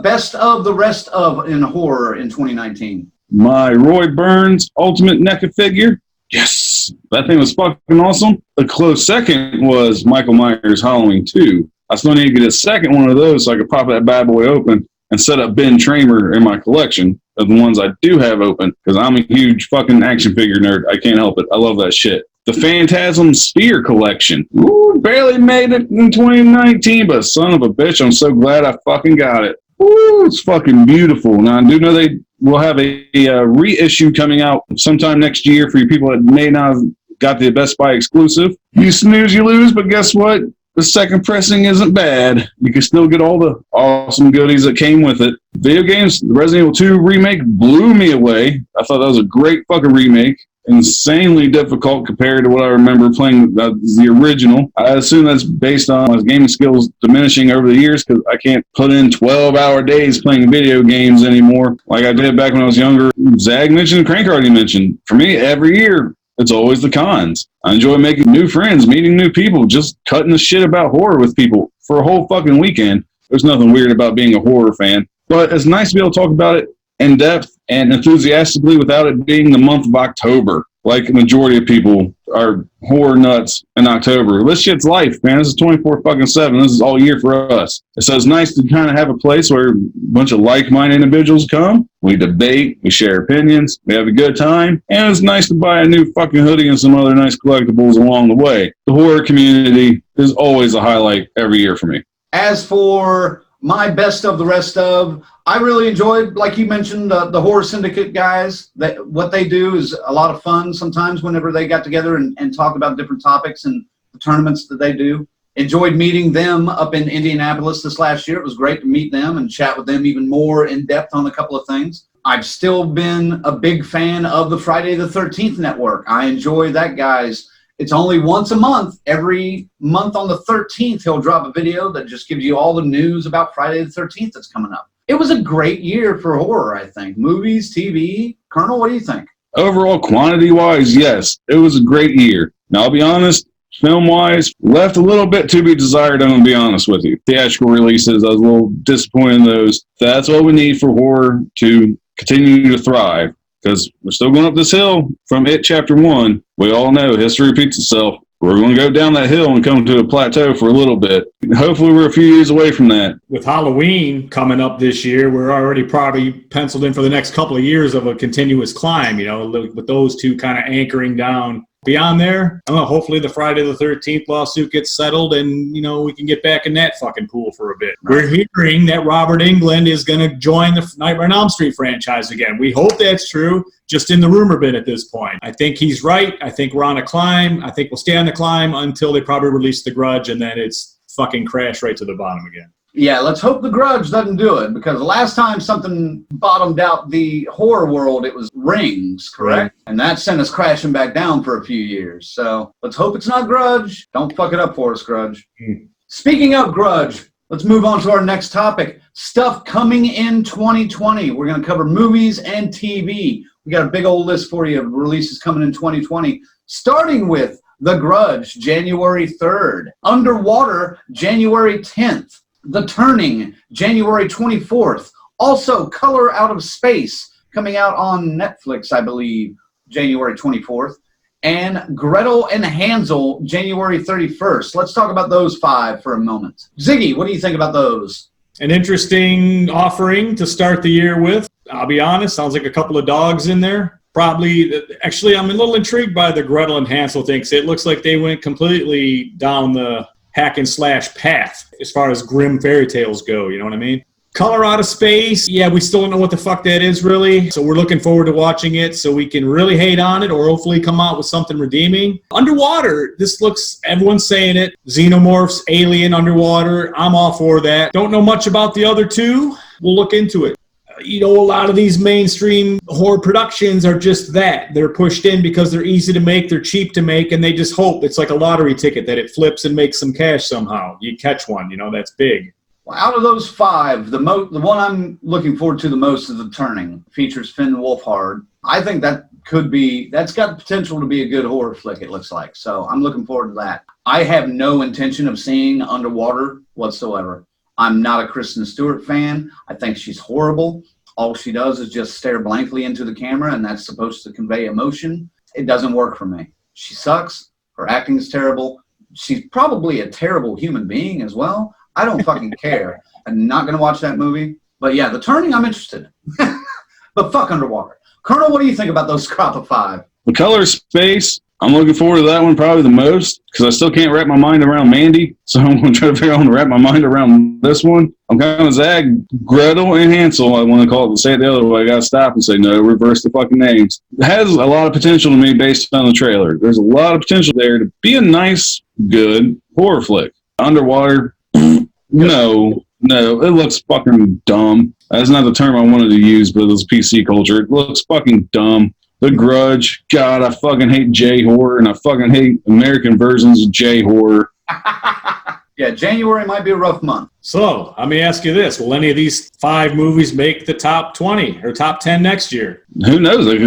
Best of the rest of in horror in 2019. My Roy Burns Ultimate NECA figure. Yes. That thing was fucking awesome. A close second was Michael Myers Halloween 2. I still need to get a second one of those so I could pop that bad boy open and set up Ben Tramer in my collection of the ones I do have open, because I'm a huge fucking action figure nerd. I can't help it. I love that shit. The Phantasm Sphere collection. Ooh, barely made it in 2019, but son of a bitch, I'm so glad I fucking got it. Ooh, it's fucking beautiful. Now, I do know they will have a reissue coming out sometime next year for you people that may not have got the Best Buy exclusive. You snooze, you lose, but guess what? The second pressing isn't bad. You can still get all the awesome goodies that came with it. Video games, the Resident Evil 2 remake blew me away. I thought that was a great fucking remake. Insanely difficult compared to what I remember playing the original. I assume that's based on my gaming skills diminishing over the years, because I can't put in 12-hour days playing video games anymore like I did back when I was younger. Zag mentioned, Crank already mentioned. For me, every year, it's always the cons. I enjoy making new friends, meeting new people, just cutting the shit about horror with people for a whole fucking weekend. There's nothing weird about being a horror fan, but it's nice to be able to talk about it in depth and enthusiastically without it being the month of October. like the majority of people are horror nuts in October. This shit's life, man. This is 24/7. This is all year for us. So it's nice to kind of have a place where a bunch of like-minded individuals come. We debate, we share opinions, we have a good time, and it's nice to buy a new fucking hoodie and some other nice collectibles along the way. The horror community is always a highlight every year for me. As for my best of the rest of, I really enjoyed, like you mentioned, the Horror Syndicate guys. What they do is a lot of fun sometimes whenever they got together and talk about different topics and the tournaments that they do. Enjoyed meeting them up in Indianapolis this last year. It was great to meet them and chat with them even more in depth on a couple of things. I've still been a big fan of the Friday the 13th network. I enjoy that, guys. It's only once a month. Every month on the 13th, he'll drop a video that just gives you all the news about Friday the 13th that's coming up. It was a great year for horror, I think. Movies, TV. Colonel, what do you think? Overall, quantity-wise, yes, it was a great year. Now, I'll be honest, film-wise, left a little bit to be desired, I'm going to be honest with you. Theatrical releases, I was a little disappointed in those. That's what we need for horror to continue to thrive, because we're still going up this hill from It Chapter 1. We all know history repeats itself. We're going to go down that hill and come to a plateau for a little bit. Hopefully we're a few years away from that. With Halloween coming up this year, we're already probably penciled in for the next couple of years of a continuous climb, with those two kind of anchoring down. Beyond there, I don't know, hopefully the Friday the 13th lawsuit gets settled and, we can get back in that fucking pool for a bit. Right. We're hearing that Robert Englund is going to join the Nightmare on Elm Street franchise again. We hope that's true, just in the rumor bin at this point. I think he's right. I think we're on a climb. I think we'll stay on the climb until they probably release The Grudge, and then it's fucking crash right to the bottom again. Yeah, let's hope The Grudge doesn't do it, because the last time something bottomed out the horror world, it was Rings, correct? Right. And that sent us crashing back down for a few years. So let's hope it's not Grudge. Don't fuck it up for us, Grudge. Speaking of Grudge, let's move on to our next topic. Stuff coming in 2020. We're going to cover movies and TV. We got a big old list for you of releases coming in 2020, starting with The Grudge, January 3rd. Underwater, January 10th. The Turning, January 24th. Also, Color Out of Space, coming out on Netflix, I believe, January 24th. And Gretel and Hansel, January 31st. Let's talk about those 5 for a moment. Ziggy, what do you think about those? An interesting offering to start the year with. I'll be honest, sounds like a couple of dogs in there. Actually, I'm a little intrigued by the Gretel and Hansel thing. It looks like they went completely down the hack and slash path as far as grim fairy tales go, you know what I mean? Color Out of Space, yeah, we still don't know what the fuck that is really, so we're looking forward to watching it so we can really hate on it or hopefully come out with something redeeming. Underwater, everyone's saying it, xenomorphs, alien, underwater, I'm all for that. Don't know much about the other two, we'll look into it. A lot of these mainstream horror productions are just that. They're pushed in because they're easy to make, they're cheap to make, and they just hope it's like a lottery ticket that it flips and makes some cash somehow. You catch one, that's big. Well, out of those 5, the one I'm looking forward to the most is The Turning. Features Finn Wolfhard. I think that's got potential to be a good horror flick, it looks like. So I'm looking forward to that. I have no intention of seeing Underwater whatsoever. I'm not a Kristen Stewart fan. I think she's horrible. All she does is just stare blankly into the camera, and that's supposed to convey emotion. It doesn't work for me. She sucks. Her acting is terrible. She's probably a terrible human being as well. I don't fucking care. I'm not going to watch that movie. But yeah, The Turning, I'm interested. But fuck Underwater. Colonel, what do you think about those crop of 5? The Color Space, I'm looking forward to that one probably the most because I still can't wrap my mind around Mandy. So I'm going to try to figure out how to wrap my mind around this one. I'm kind of Zag, Gretel and Hansel. I want to call it, say it the other way. I got to stop and say no, reverse the fucking names. It has a lot of potential to me based on the trailer. There's a lot of potential there to be a nice, good horror flick. Underwater, no, it looks fucking dumb. That's not the term I wanted to use, but it's PC culture. It looks fucking dumb. The Grudge, God, I fucking hate J-horror, and I fucking hate American versions of J-horror. Yeah, January might be a rough month. So, let me ask you this. Will any of these 5 movies make the top 20 or top 10 next year? Who knows? It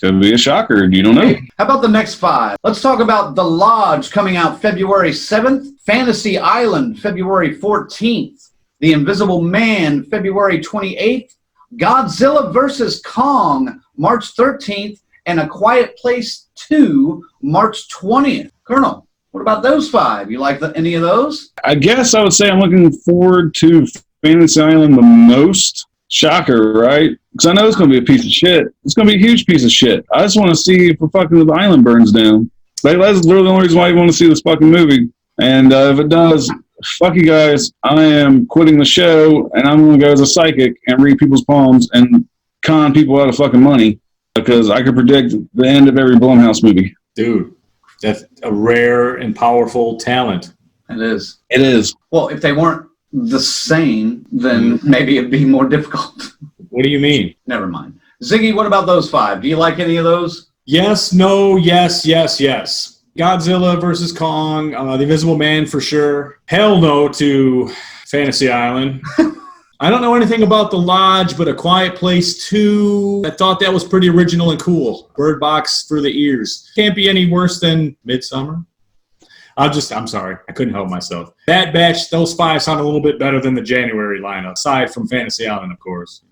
could be a shocker. You don't know. How about the next 5? Let's talk about The Lodge coming out February 7th, Fantasy Island February 14th, The Invisible Man February 28th, Godzilla vs. Kong March 13th, and A Quiet Place 2, March 20th. Colonel, what about those 5? You like any of those? I guess I would say I'm looking forward to Fantasy Island the most. Shocker, right? Because I know it's going to be a piece of shit. It's going to be a huge piece of shit. I just want to see if the island burns down. Like, that's literally the only reason why you want to see this fucking movie. And if it does, fuck you guys. I am quitting the show, and I'm going to go as a psychic and read people's palms and con people out of fucking money because I can predict the end of every Blumhouse movie. Dude, that's a rare and powerful talent. It is. It is. Well, if they weren't the same, then maybe it'd be more difficult. What do you mean? Never mind. Ziggy, what about those 5? Do you like any of those? Yes, no, yes, yes, yes. Godzilla versus Kong, The Invisible Man for sure. Hell no to Fantasy Island. I don't know anything about The Lodge, but A Quiet Place 2, I thought that was pretty original and cool. Bird Box for the ears. Can't be any worse than Midsummer. I'm sorry. I couldn't help myself. That batch, those 5 sound a little bit better than the January lineup, aside from Fantasy Island, of course.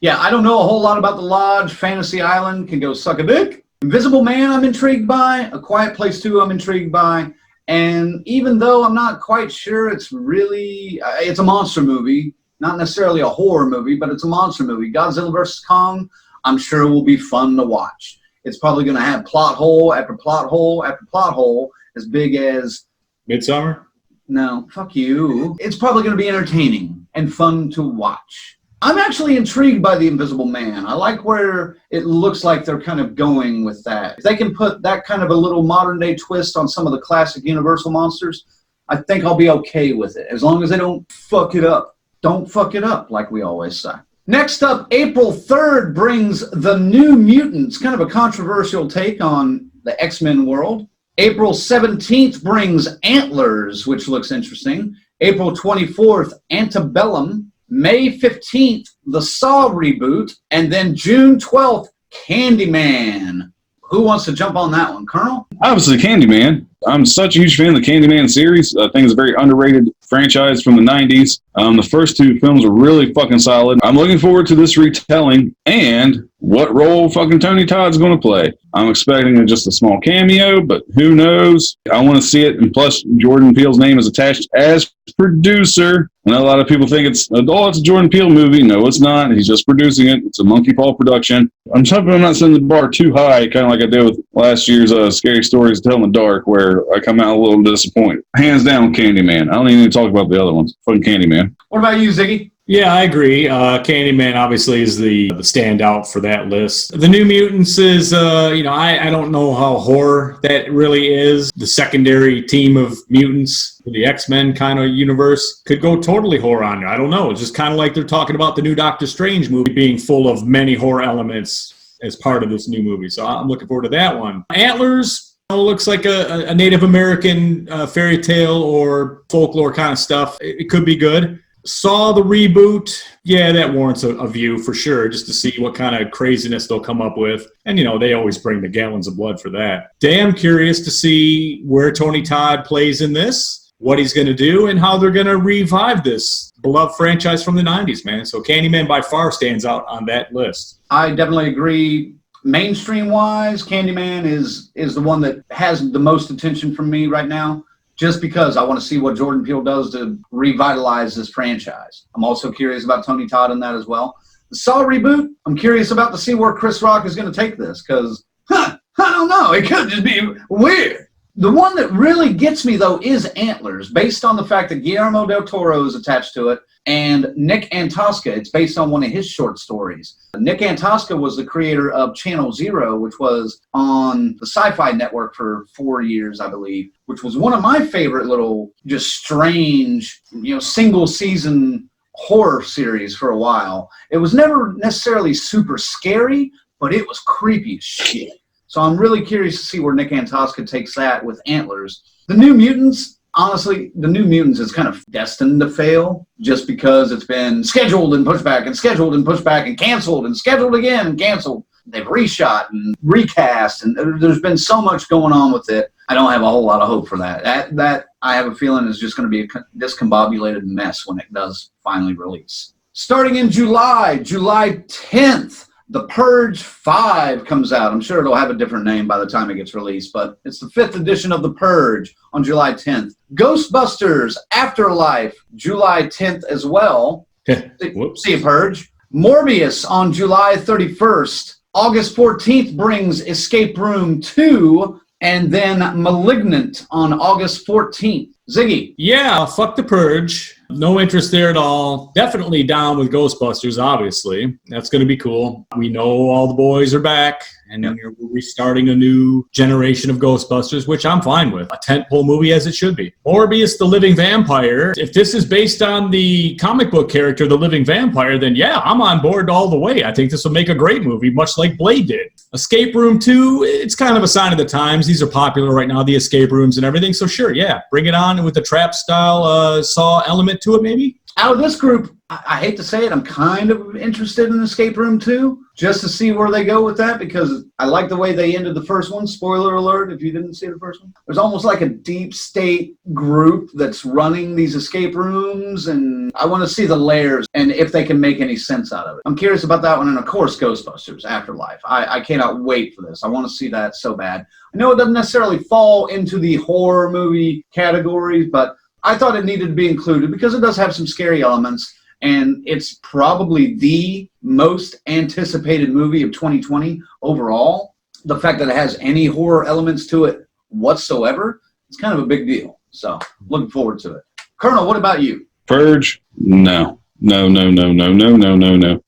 Yeah, I don't know a whole lot about The Lodge. Fantasy Island can go suck a dick. Invisible Man, I'm intrigued by. A Quiet Place 2, I'm intrigued by. And even though I'm not quite sure it's a monster movie, not necessarily a horror movie, but it's a monster movie. Godzilla vs. Kong, I'm sure will be fun to watch. It's probably going to have plot hole after plot hole after plot hole as big as... Midsummer? No, fuck you. It's probably going to be entertaining and fun to watch. I'm actually intrigued by The Invisible Man. I like where it looks like they're kind of going with that. If they can put that kind of a little modern day twist on some of the classic Universal monsters, I think I'll be okay with it. As long as they don't fuck it up. Don't fuck it up, like we always say. Next up, April 3rd brings The New Mutants, kind of a controversial take on the X-Men world. April 17th brings Antlers, which looks interesting. April 24th, Antebellum. May 15th, the Saw reboot. And then June 12th, Candyman. Who wants to jump on that one, Colonel? Obviously, Candyman. I'm such a huge fan of the Candyman series. I think it's a very underrated franchise from the 90s. The first 2 films were really fucking solid. I'm looking forward to this retelling and what role fucking Tony Todd's going to play. I'm expecting just a small cameo, but who knows? I want to see it. And plus, Jordan Peele's name is attached as producer. I know a lot of people think it's a Jordan Peele movie. No, it's not. He's just producing it. It's a Monkey Paw production. I'm hoping I'm not setting the bar too high, kind of like I did with last year's Scary Stories to Tell in the Dark, where I come out a little disappointed. Hands down, Candyman. I don't even need to talk about the other ones. Fucking Candyman. What about you, Ziggy? Yeah, I agree. Candyman obviously is the standout for that list. The New Mutants is, I don't know how horror that really is. The secondary team of mutants, the X-Men kind of universe, could go totally horror on you. I don't know. It's just kind of like they're talking about the new Doctor Strange movie being full of many horror elements as part of this new movie. So I'm looking forward to that one. Antlers looks like a Native American fairy tale or folklore kind of stuff. It could be good. Saw the reboot. Yeah, that warrants a view for sure, just to see what kind of craziness they'll come up with. And, they always bring the gallons of blood for that. Damn curious to see where Tony Todd plays in this, what he's going to do, and how they're going to revive this beloved franchise from the 90s, man. So Candyman by far stands out on that list. I definitely agree. Mainstream-wise, Candyman is the one that has the most attention from me right now. Just because I want to see what Jordan Peele does to revitalize this franchise. I'm also curious about Tony Todd in that as well. The Saw reboot, I'm curious about to see where Chris Rock is going to take this because, I don't know, it could just be weird. The one that really gets me, though, is Antlers, based on the fact that Guillermo del Toro is attached to it, and Nick Antosca. It's based on one of his short stories. Nick Antosca was the creator of Channel Zero, which was on the Sci-Fi Network for 4 years, I believe, which was one of my favorite little, just strange, single-season horror series for a while. It was never necessarily super scary, but it was creepy as shit. So I'm really curious to see where Nick Antosca takes that with Antlers. The New Mutants, honestly, The New Mutants is kind of destined to fail just because it's been scheduled and pushed back and scheduled and pushed back and canceled and scheduled again and canceled. They've reshot and recast, and there's been so much going on with it. I don't have a whole lot of hope for that. That I have a feeling is just going to be a discombobulated mess when it does finally release. Starting in July 10th, The Purge 5 comes out. I'm sure it'll have a different name by the time it gets released, but it's the 5th edition of The Purge on July 10th. Ghostbusters Afterlife, July 10th as well. See a Purge. Morbius on July 31st. August 14th brings Escape Room 2, and then Malignant on August 14th. Ziggy. Yeah, fuck The Purge. No interest there at all. Definitely down with Ghostbusters, obviously. That's going to be cool. We know all the boys are back, and we're restarting a new generation of Ghostbusters, which I'm fine with. A tentpole movie as it should be. Morbius the Living Vampire. If this is based on the comic book character, the Living Vampire, then yeah, I'm on board all the way. I think this will make a great movie, much like Blade did. Escape Room 2, it's kind of a sign of the times. These are popular right now, the escape rooms and everything. So sure, yeah, bring it on with the trap-style Saw element to it, maybe. Out of this group, I hate to say it, I'm kind of interested in Escape Room 2, just to see where they go with that, because I like the way they ended the first one. Spoiler alert, if you didn't see the first one. There's almost like a deep state group that's running these escape rooms, and I want to see the layers and if they can make any sense out of it. I'm curious about that one, and of course, Ghostbusters Afterlife. I cannot wait for this. I want to see that so bad. I know it doesn't necessarily fall into the horror movie categories, but I thought it needed to be included because it does have some scary elements, and it's probably the most anticipated movie of 2020 overall. The fact that it has any horror elements to it whatsoever, it's kind of a big deal. So, looking forward to it. Colonel, what about you? Purge? No. No. In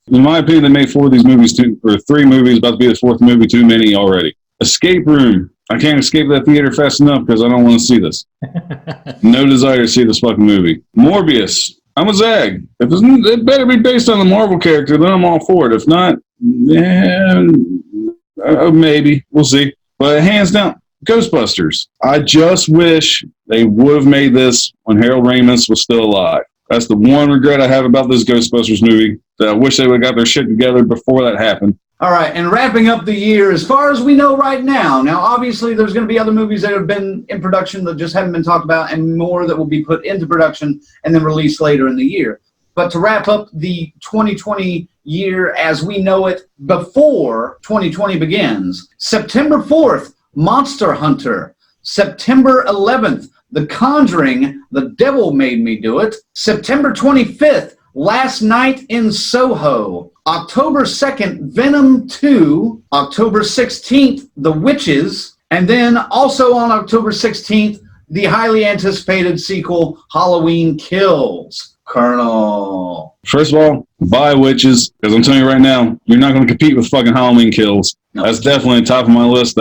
my opinion, they made 4 of these movies, 3 movies, about to be the 4th movie, too many already. Escape Room. I can't escape that theater fast enough because I don't want to see this. No desire to see this fucking movie. Morbius. I'm a Zag. If it better be based on the Marvel character, then I'm all for it. If not, maybe. We'll see. But hands down, Ghostbusters. I just wish they would have made this when Harold Ramis was still alive. That's the one regret I have about this Ghostbusters movie. That I wish they would have got their shit together before that happened. All right, and wrapping up the year, as far as we know right now, obviously there's going to be other movies that have been in production that just haven't been talked about, and more that will be put into production and then released later in the year. But to wrap up the 2020 year as we know it before 2020 begins, September 4th, Monster Hunter. September 11th, The Conjuring, The Devil Made Me Do It. September 25th, Last Night in Soho. October 2nd, Venom 2. October 16th, The Witches. And then also on October 16th, the highly anticipated sequel, Halloween Kills. Colonel. First of all, buy Witches, because I'm telling you right now, you're not going to compete with fucking Halloween Kills. No. That's definitely top of my list.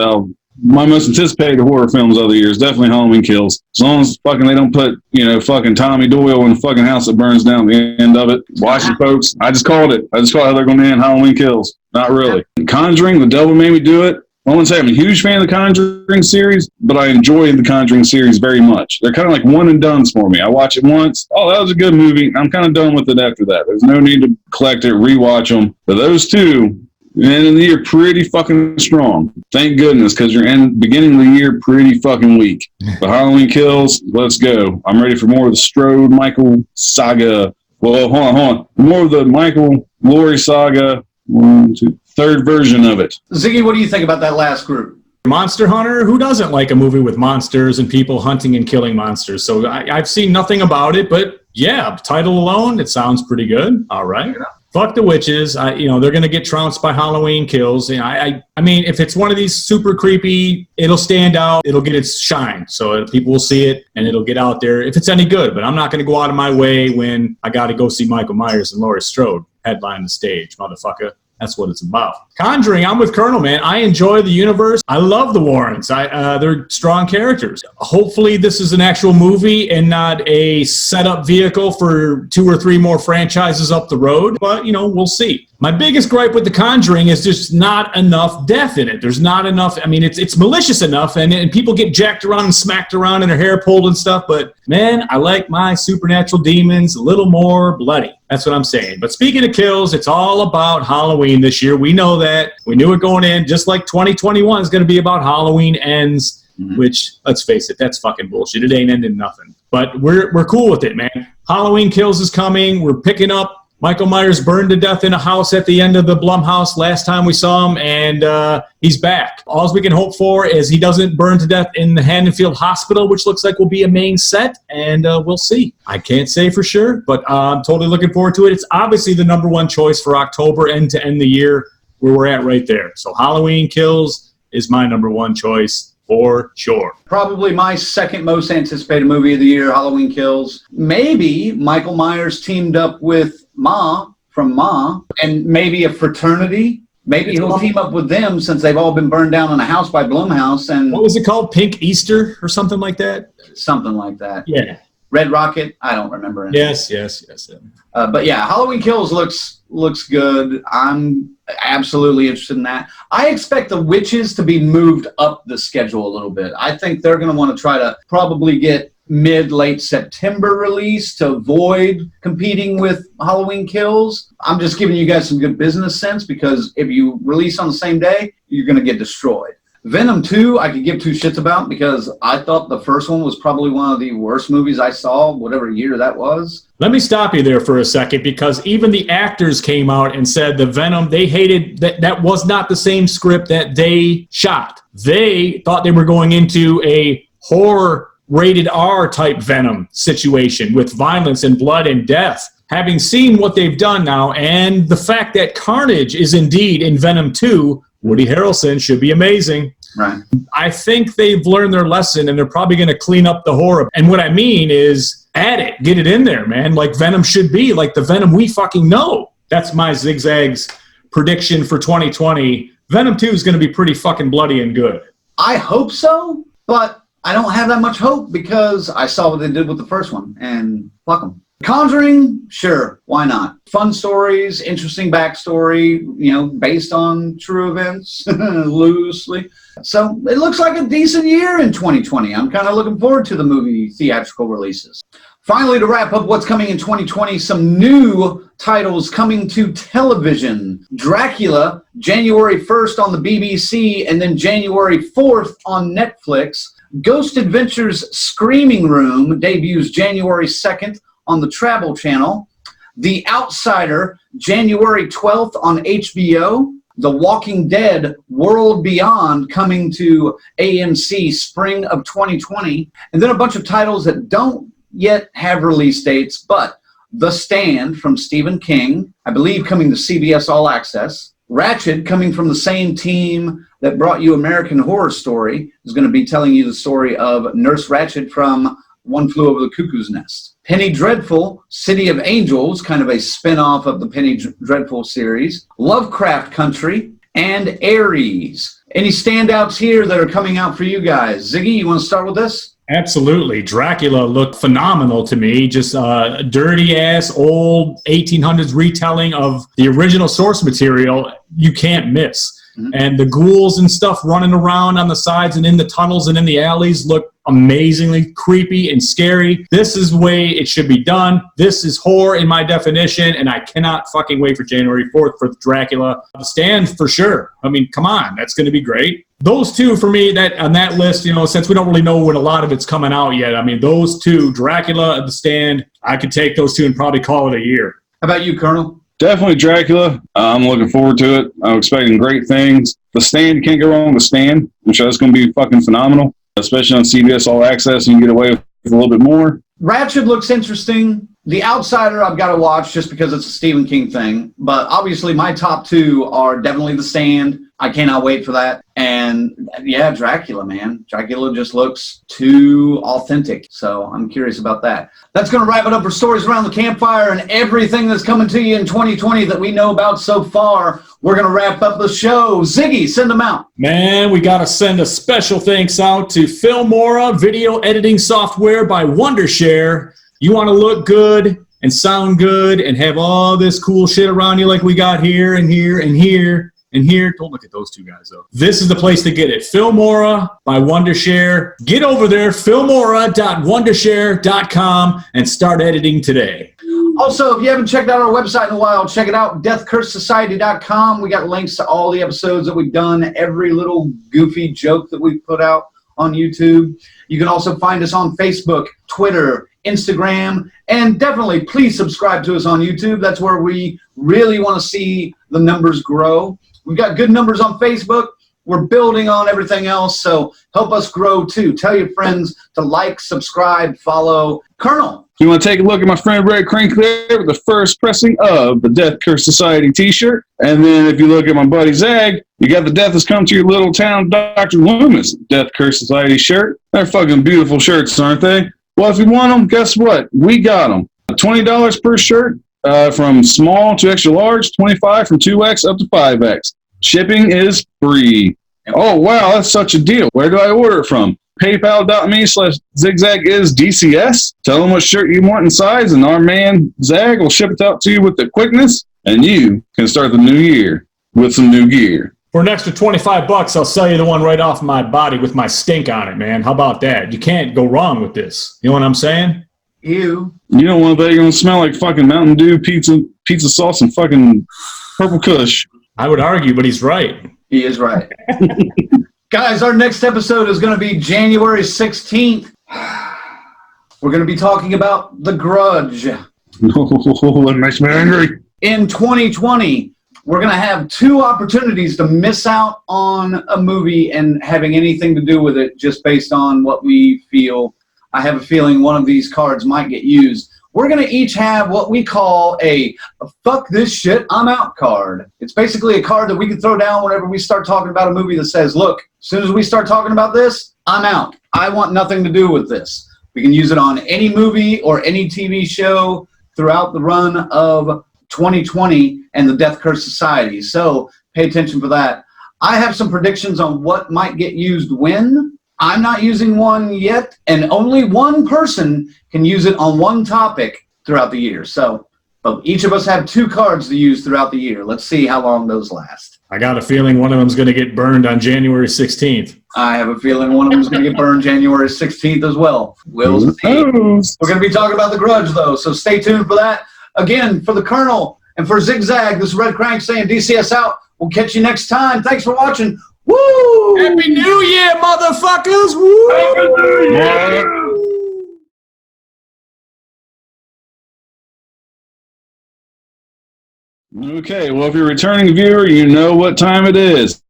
My most anticipated horror films of the year is definitely Halloween Kills. As long as fucking they don't put, fucking Tommy Doyle in the fucking house that burns down at the end of it. Watch it, folks. I just called it. How they're going to end Halloween Kills. Not really. Conjuring, The Devil Made Me Do It. I wouldn't say I'm a huge fan of the Conjuring series, but I enjoy the Conjuring series very much. They're kind of like one and dones for me. I watch it once. Oh, that was a good movie. I'm kind of done with it after that. There's no need to collect it, rewatch them. But those two, end of the year pretty fucking strong. Thank goodness, because you're beginning of the year pretty fucking weak. But Halloween Kills, let's go. I'm ready for more of the Strode Michael saga. Well, hold on. More of the Michael Laurie saga. 1, 2, third version of it. Ziggy, what do you think about that last group? Monster Hunter? Who doesn't like a movie with monsters and people hunting and killing monsters? So I've seen nothing about it, but yeah, title alone, it sounds pretty good. All right. Fuck the Witches. They're going to get trounced by Halloween Kills. I mean, if it's one of these super creepy, it'll stand out. It'll get its shine. So people will see it, and it'll get out there if it's any good. But I'm not going to go out of my way when I got to go see Michael Myers and Laurie Strode headline the stage, motherfucker. That's what it's about. Conjuring, I'm with Colonel, man. I enjoy the universe. I love the Warrens. They're strong characters. Hopefully this is an actual movie and not a setup vehicle for 2 or 3 more franchises up the road. But, we'll see. My biggest gripe with The Conjuring is just not enough death in it. There's not enough. I mean, it's malicious enough, and people get jacked around and smacked around and their hair pulled and stuff. But, man, I like my supernatural demons a little more bloody. That's what I'm saying. But speaking of kills, it's all about Halloween this year. We know that. We knew it going in. Just like 2021 is going to be about Halloween Ends, which, let's face it, that's fucking bullshit. It ain't ending nothing. But we're cool with it, man. Halloween Kills is coming. We're picking up Michael Myers burned to death in a house at the end of the Blumhouse last time we saw him, and he's back. All we can hope for is he doesn't burn to death in the Haddonfield Hospital, which looks like will be a main set, and we'll see. I can't say for sure, but I'm totally looking forward to it. It's obviously the number one choice for October and to end the year where we're at right there. So Halloween Kills is my number one choice. For sure. Probably my second most anticipated movie of the year, Halloween Kills. Maybe Michael Myers teamed up with Ma from Ma, and maybe a fraternity. Maybe he'll team up with them since they've all been burned down in a house by Blumhouse. And what was it called? Pink Easter or something like that? Something like that. Yeah. Red Rocket? I don't remember it. Yes. But yeah, Halloween Kills looks good. I'm absolutely interested in that. I expect the Witches to be moved up the schedule a little bit. I think they're going to want to try to probably get mid-late September release to avoid competing with Halloween Kills. I'm just giving you guys some good business sense because if you release on the same day, you're going to get destroyed. Venom 2, I could give two shits about because I thought the first one was probably one of the worst movies I saw, whatever year that was. Let me stop you there for a second because even the actors came out and said the Venom, they hated that was not the same script that they shot. They thought they were going into a horror rated R type Venom situation with violence and blood and death. Having seen what they've done now and the fact that Carnage is indeed in Venom 2, Woody Harrelson should be amazing. Right. I think they've learned their lesson and they're probably going to clean up the horror. And what I mean is add it, get it in there, man. Like Venom should be, like the Venom we fucking know. That's my Zig Zag's prediction for 2020. Venom 2 is going to be pretty fucking bloody and good. I hope so, but I don't have that much hope because I saw what they did with the first one and fuck them. Conjuring, sure, why not? Fun stories, interesting backstory, based on true events, loosely. So it looks like a decent year in 2020. I'm kind of looking forward to the movie theatrical releases. Finally, to wrap up what's coming in 2020, some new titles coming to television. Dracula, January 1st on the BBC, and then January 4th on Netflix. Ghost Adventures Screaming Room debuts January 2nd on the Travel Channel. The Outsider, January 12th on HBO. The Walking Dead World Beyond coming to AMC spring of 2020. And then a bunch of titles that don't yet have release dates, but The Stand from Stephen King, I believe coming to CBS All Access. Ratched, coming from the same team that brought you American Horror Story, is going to be telling you the story of Nurse Ratched from One Flew Over the Cuckoo's Nest. Penny Dreadful, City of Angels, kind of a spin-off of the Penny Dreadful series. Lovecraft Country, and Aries. Any standouts here that are coming out for you guys? Ziggy, you want to start with this? Absolutely. Dracula looked phenomenal to me. Just a dirty-ass, old 1800s retelling of the original source material you can't miss. Mm-hmm. And the ghouls and stuff running around on the sides and in the tunnels and in the alleys look amazingly creepy and scary. This is the way it should be done. This is horror in my definition, and I cannot fucking wait for January 4th for Dracula. The Stand for sure. I mean, come on. That's going to be great. Those two for me, that on that list, since we don't really know when a lot of it's coming out yet, I mean, those two, Dracula and The Stand, I could take those two and probably call it a year. How about you, Colonel? Definitely Dracula. I'm looking forward to it. I'm expecting great things. The Stand, can't go wrong with The Stand, which is going to be fucking phenomenal, especially on CBS All Access. You can get away with a little bit more. Ratched looks interesting. The Outsider I've got to watch just because it's a Stephen King thing. But obviously my top two are definitely The Stand. I cannot wait for that. And yeah, Dracula, man. Dracula just looks too authentic. So I'm curious about that. That's going to wrap it up for Stories Around the Campfire and everything that's coming to you in 2020 that we know about so far. We're going to wrap up the show. Ziggy, send them out. Man, we got to send a special thanks out to Filmora video editing software by Wondershare. You want to look good and sound good and have all this cool shit around you like we got here and here and here. And here, don't look at those two guys, though. This is the place to get it. Filmora by Wondershare. Get over there, filmora.wondershare.com, and start editing today. Also, if you haven't checked out our website in a while, check it out, deathcursesociety.com. We got links to all the episodes that we've done, every little goofy joke that we've put out on YouTube. You can also find us on Facebook, Twitter, Instagram, and definitely please subscribe to us on YouTube. That's where we really want to see the numbers grow. We've got good numbers on Facebook. We're building on everything else, so help us grow too. Tell your friends to like, subscribe, follow. Colonel. You want to take a look at my friend Redcranke there with the first pressing of the Death Curse Society t-shirt. And then if you look at my buddy Zag, you got the Death Has Come to Your Little Town Dr. Loomis Death Curse Society shirt. They're fucking beautiful shirts, aren't they? Well, if you want them, guess what? We got them. $20 per shirt from small to extra large, $25 from 2X up to 5X. Shipping is free. Oh, wow, that's such a deal. Where do I order it from? PayPal.me/Zig Zag is DCS. Tell them what shirt you want in size, and our man Zag will ship it out to you with the quickness, and you can start the new year with some new gear. For an extra $25, I'll sell you the one right off my body with my stink on it, man. How about that? You can't go wrong with this. You know what I'm saying? Ew. You don't want that. You're going to smell like fucking Mountain Dew, pizza sauce, and fucking Purple Kush. I would argue, but he's right. He is right. Guys, our next episode is going to be January 16th. We're going to be talking about The Grudge. That makes me angry. In 2020, we're going to have 2 opportunities to miss out on a movie and having anything to do with it just based on what we feel. I have a feeling one of these cards might get used. We're going to each have what we call a fuck this shit, I'm out card. It's basically a card that we can throw down whenever we start talking about a movie that says, look, as soon as we start talking about this, I'm out. I want nothing to do with this. We can use it on any movie or any TV show throughout the run of 2020 and the Death Curse Society. So pay attention for that. I have some predictions on what might get used when. I'm not using one yet, and only one person can use it on one topic throughout the year. So, but each of us have 2 cards to use throughout the year. Let's see how long those last. I got a feeling one of them's going to get burned on January 16th. I have a feeling one of them's going to get burned January 16th as well. We'll see. We're going to be talking about The Grudge, though, so stay tuned for that. Again, for the Colonel and for Zig Zag, this is Redcranke saying DCS out. We'll catch you next time. Thanks for watching. Woo! Happy New Year, motherfuckers! Woo! Happy New Year! Okay, well, if you're a returning viewer, you know what time it is.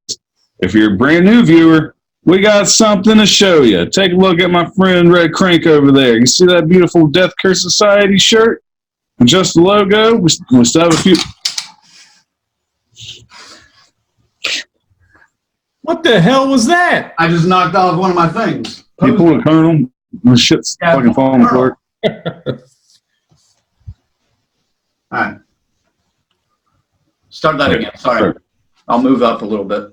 If you're a brand new viewer, we got something to show you. Take a look at my friend Redcranke over there. You see that beautiful Death Curse Society shirt? And just the logo? We still have a few... What the hell was that? I just knocked off one of my things. You pull a Colonel, the shit's fucking falling apart. All right. Start that again. Sorry. I'll move up a little bit.